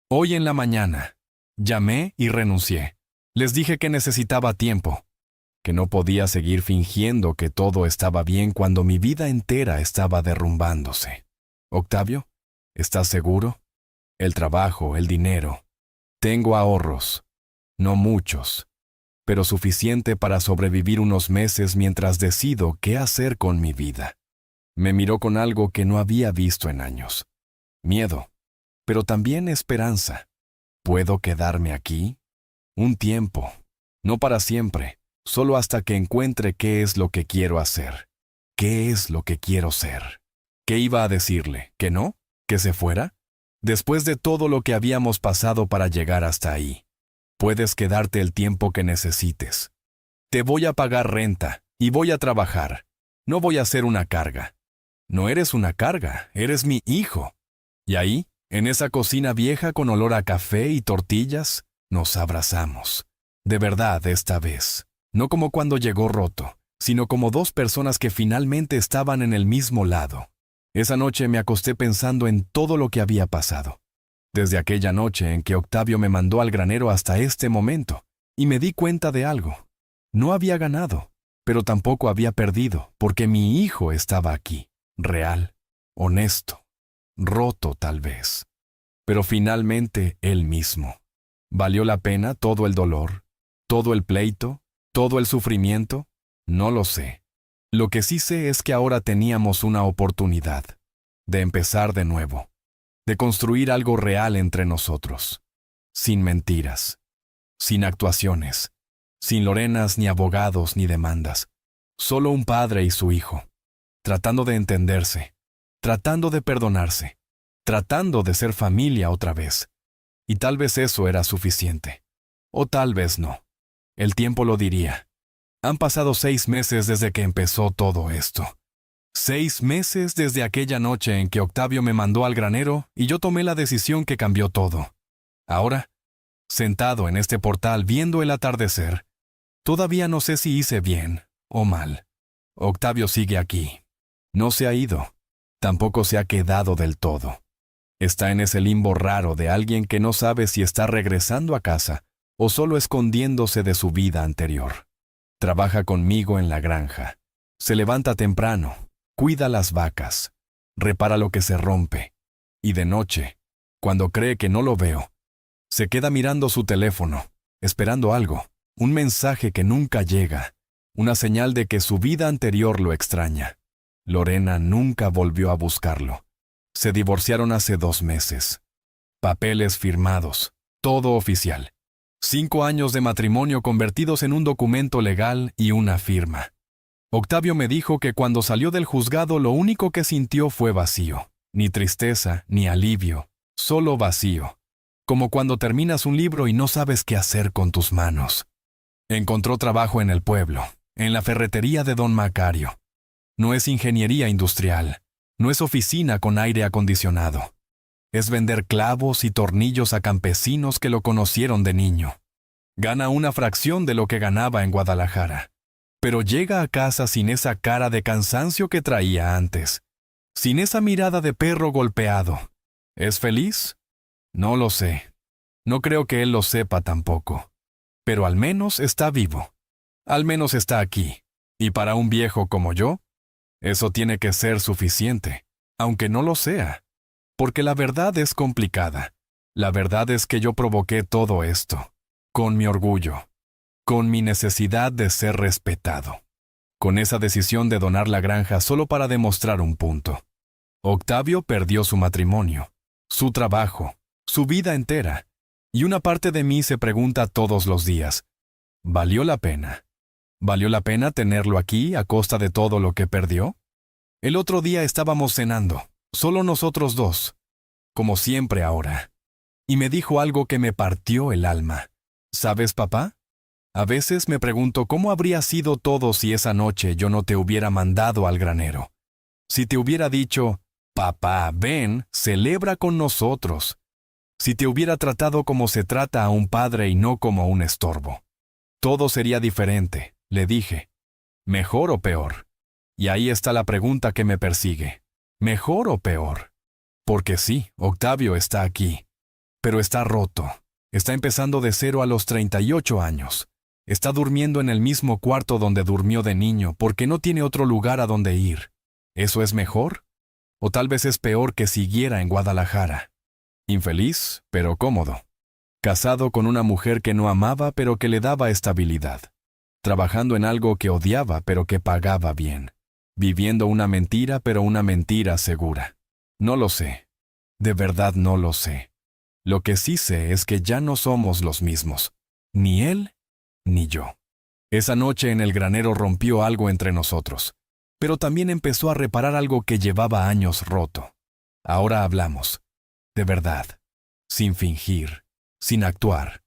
Hoy en la mañana. Llamé y renuncié. Les dije que necesitaba tiempo, que no podía seguir fingiendo que todo estaba bien cuando mi vida entera estaba derrumbándose. Octavio, ¿estás seguro? El trabajo, el dinero. Tengo ahorros. No muchos, pero suficiente para sobrevivir unos meses mientras decido qué hacer con mi vida. Me miró con algo que no había visto en años. Miedo, pero también esperanza. ¿Puedo quedarme aquí? Un tiempo, no para siempre, solo hasta que encuentre qué es lo que quiero hacer, qué es lo que quiero ser. ¿Qué iba a decirle? ¿Que no? ¿Que se fuera? Después de todo lo que habíamos pasado para llegar hasta ahí, puedes quedarte el tiempo que necesites. Te voy a pagar renta y voy a trabajar. No voy a ser una carga. No eres una carga, eres mi hijo. Y ahí, en esa cocina vieja con olor a café y tortillas, nos abrazamos. De verdad esta vez. No como cuando llegó roto, sino como dos personas que finalmente estaban en el mismo lado. Esa noche me acosté pensando en todo lo que había pasado. Desde aquella noche en que Octavio me mandó al granero hasta este momento, y me di cuenta de algo. No había ganado, pero tampoco había perdido, porque mi hijo estaba aquí, real, honesto. Roto tal vez, pero finalmente él mismo. ¿Valió la pena todo el dolor, todo el pleito, todo el sufrimiento? No lo sé. Lo que sí sé es que ahora teníamos una oportunidad de empezar de nuevo, de construir algo real entre nosotros, sin mentiras, sin actuaciones, sin Lorenas ni abogados ni demandas, solo un padre y su hijo, tratando de entenderse, tratando de perdonarse, tratando de ser familia otra vez. Y tal vez eso era suficiente. O tal vez no. El tiempo lo diría. Han pasado 6 meses desde que empezó todo esto. 6 meses desde aquella noche en que Octavio me mandó al granero y yo tomé la decisión que cambió todo. Ahora, sentado en este portal viendo el atardecer, todavía no sé si hice bien o mal. Octavio sigue aquí. No se ha ido. Tampoco se ha quedado del todo. Está en ese limbo raro de alguien que no sabe si está regresando a casa o solo escondiéndose de su vida anterior. Trabaja conmigo en la granja. Se levanta temprano, cuida las vacas, repara lo que se rompe. Y de noche, cuando cree que no lo veo, se queda mirando su teléfono, esperando algo, un mensaje que nunca llega, una señal de que su vida anterior lo extraña. Lorena nunca volvió a buscarlo. Se divorciaron hace 2 meses. Papeles firmados, todo oficial. 5 años de matrimonio convertidos en un documento legal y una firma. Octavio me dijo que cuando salió del juzgado lo único que sintió fue vacío. Ni tristeza, ni alivio, solo vacío. Como cuando terminas un libro y no sabes qué hacer con tus manos. Encontró trabajo en el pueblo, en la ferretería de don Macario. No es ingeniería industrial. No es oficina con aire acondicionado. Es vender clavos y tornillos a campesinos que lo conocieron de niño. Gana una fracción de lo que ganaba en Guadalajara. Pero llega a casa sin esa cara de cansancio que traía antes. Sin esa mirada de perro golpeado. ¿Es feliz? No lo sé. No creo que él lo sepa tampoco. Pero al menos está vivo. Al menos está aquí. Y para un viejo como yo, eso tiene que ser suficiente, aunque no lo sea. Porque la verdad es complicada. La verdad es que yo provoqué todo esto, con mi orgullo, con mi necesidad de ser respetado, con esa decisión de donar la granja solo para demostrar un punto. Octavio perdió su matrimonio, su trabajo, su vida entera, y una parte de mí se pregunta todos los días, ¿valió la pena? ¿Valió la pena tenerlo aquí a costa de todo lo que perdió? El otro día estábamos cenando, solo nosotros dos, como siempre ahora, y me dijo algo que me partió el alma. ¿Sabes, papá? A veces me pregunto cómo habría sido todo si esa noche yo no te hubiera mandado al granero. Si te hubiera dicho, papá, ven, celebra con nosotros. Si te hubiera tratado como se trata a un padre y no como un estorbo. Todo sería diferente, le dije. ¿Mejor o peor? Y ahí está la pregunta que me persigue. ¿Mejor o peor? Porque sí, Octavio está aquí. Pero está roto. Está empezando de 0 a los 38 años. Está durmiendo en el mismo cuarto donde durmió de niño porque no tiene otro lugar a donde ir. ¿Eso es mejor? O tal vez es peor que siguiera en Guadalajara. Infeliz, pero cómodo. Casado con una mujer que no amaba pero que le daba estabilidad. Trabajando en algo que odiaba pero que pagaba bien. Viviendo una mentira pero una mentira segura. No lo sé. De verdad no lo sé. Lo que sí sé es que ya no somos los mismos. Ni él, ni yo. Esa noche en el granero rompió algo entre nosotros. Pero también empezó a reparar algo que llevaba años roto. Ahora hablamos. De verdad. Sin fingir. Sin actuar.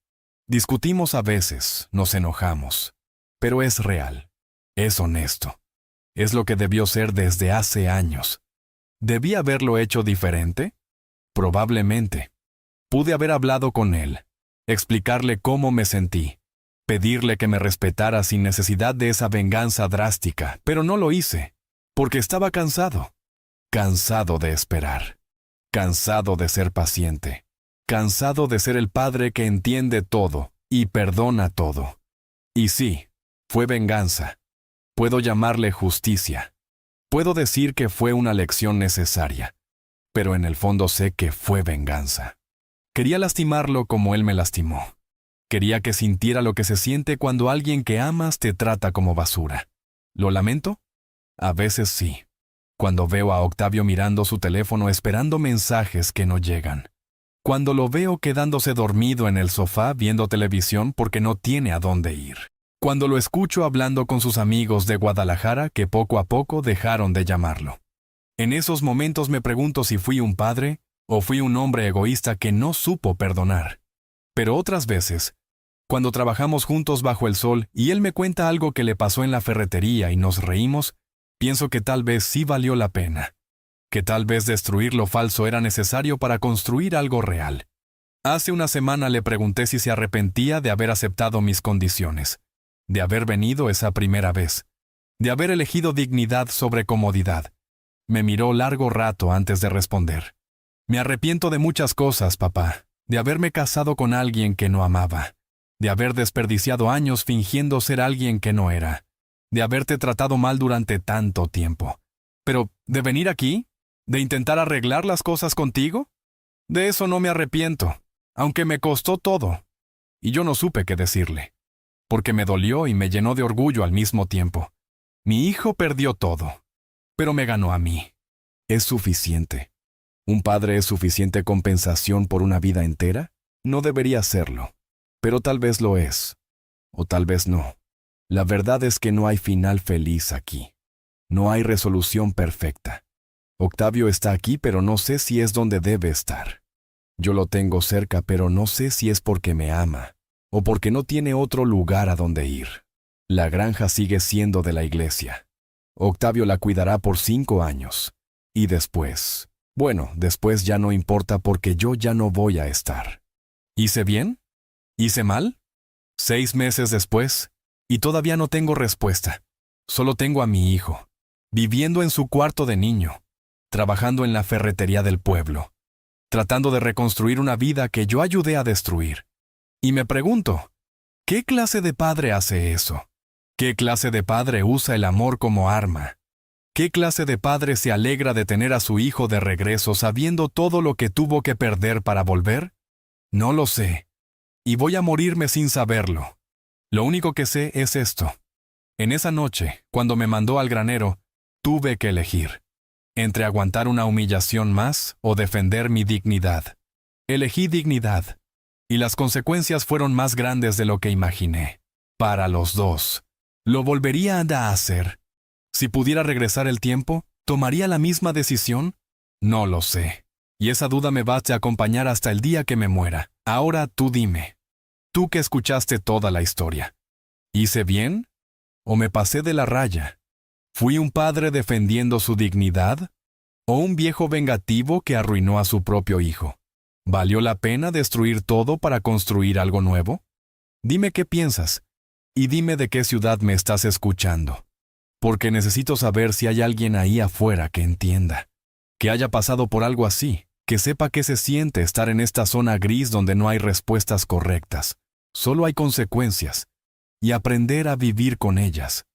Discutimos a veces, nos enojamos. Pero es real. Es honesto. Es lo que debió ser desde hace años. ¿Debí haberlo hecho diferente? Probablemente. Pude haber hablado con él, explicarle cómo me sentí, pedirle que me respetara sin necesidad de esa venganza drástica, pero no lo hice, porque estaba cansado. Cansado de esperar. Cansado de ser paciente. Cansado de ser el padre que entiende todo y perdona todo. Y sí, fue venganza. Puedo llamarle justicia. Puedo decir que fue una lección necesaria, pero en el fondo sé que fue venganza. Quería lastimarlo como él me lastimó. Quería que sintiera lo que se siente cuando alguien que amas te trata como basura. ¿Lo lamento? A veces sí. Cuando veo a Octavio mirando su teléfono esperando mensajes que no llegan. Cuando lo veo quedándose dormido en el sofá viendo televisión porque no tiene a dónde ir. Cuando lo escucho hablando con sus amigos de Guadalajara que poco a poco dejaron de llamarlo. En esos momentos me pregunto si fui un padre o fui un hombre egoísta que no supo perdonar. Pero otras veces, cuando trabajamos juntos bajo el sol y él me cuenta algo que le pasó en la ferretería y nos reímos, pienso que tal vez sí valió la pena. Que tal vez destruir lo falso era necesario para construir algo real. Hace una semana le pregunté si se arrepentía de haber aceptado mis condiciones, de haber venido esa primera vez, de haber elegido dignidad sobre comodidad. Me miró largo rato antes de responder. Me arrepiento de muchas cosas, papá, de haberme casado con alguien que no amaba, de haber desperdiciado años fingiendo ser alguien que no era, de haberte tratado mal durante tanto tiempo. Pero, ¿de venir aquí? ¿De intentar arreglar las cosas contigo? De eso no me arrepiento, aunque me costó todo. Y yo no supe qué decirle, porque me dolió y me llenó de orgullo al mismo tiempo. Mi hijo perdió todo, pero me ganó a mí. ¿Es suficiente? ¿Un padre es suficiente compensación por una vida entera? No debería serlo, pero tal vez lo es, o tal vez no. La verdad es que no hay final feliz aquí. No hay resolución perfecta. Octavio está aquí, pero no sé si es donde debe estar. Yo lo tengo cerca, pero no sé si es porque me ama, o porque no tiene otro lugar a donde ir. La granja sigue siendo de la iglesia. Octavio la cuidará por 5 años. Y después, bueno, después ya no importa porque yo ya no voy a estar. ¿Hice bien? ¿Hice mal? 6 meses después, y todavía no tengo respuesta. Solo tengo a mi hijo, viviendo en su cuarto de niño, trabajando en la ferretería del pueblo, tratando de reconstruir una vida que yo ayudé a destruir. Y me pregunto, ¿qué clase de padre hace eso? ¿Qué clase de padre usa el amor como arma? ¿Qué clase de padre se alegra de tener a su hijo de regreso sabiendo todo lo que tuvo que perder para volver? No lo sé. Y voy a morirme sin saberlo. Lo único que sé es esto. En esa noche, cuando me mandó al granero, tuve que elegir. Entre aguantar una humillación más o defender mi dignidad. Elegí dignidad. Y las consecuencias fueron más grandes de lo que imaginé. Para los dos. ¿Lo volvería a hacer? Si pudiera regresar el tiempo, ¿tomaría la misma decisión? No lo sé. Y esa duda me va a acompañar hasta el día que me muera. Ahora tú dime. Tú que escuchaste toda la historia. ¿Hice bien? ¿O me pasé de la raya? ¿Fui un padre defendiendo su dignidad? ¿O un viejo vengativo que arruinó a su propio hijo? ¿Valió la pena destruir todo para construir algo nuevo? Dime qué piensas, y dime de qué ciudad me estás escuchando. Porque necesito saber si hay alguien ahí afuera que entienda, que haya pasado por algo así, que sepa qué se siente estar en esta zona gris donde no hay respuestas correctas, solo hay consecuencias, y aprender a vivir con ellas.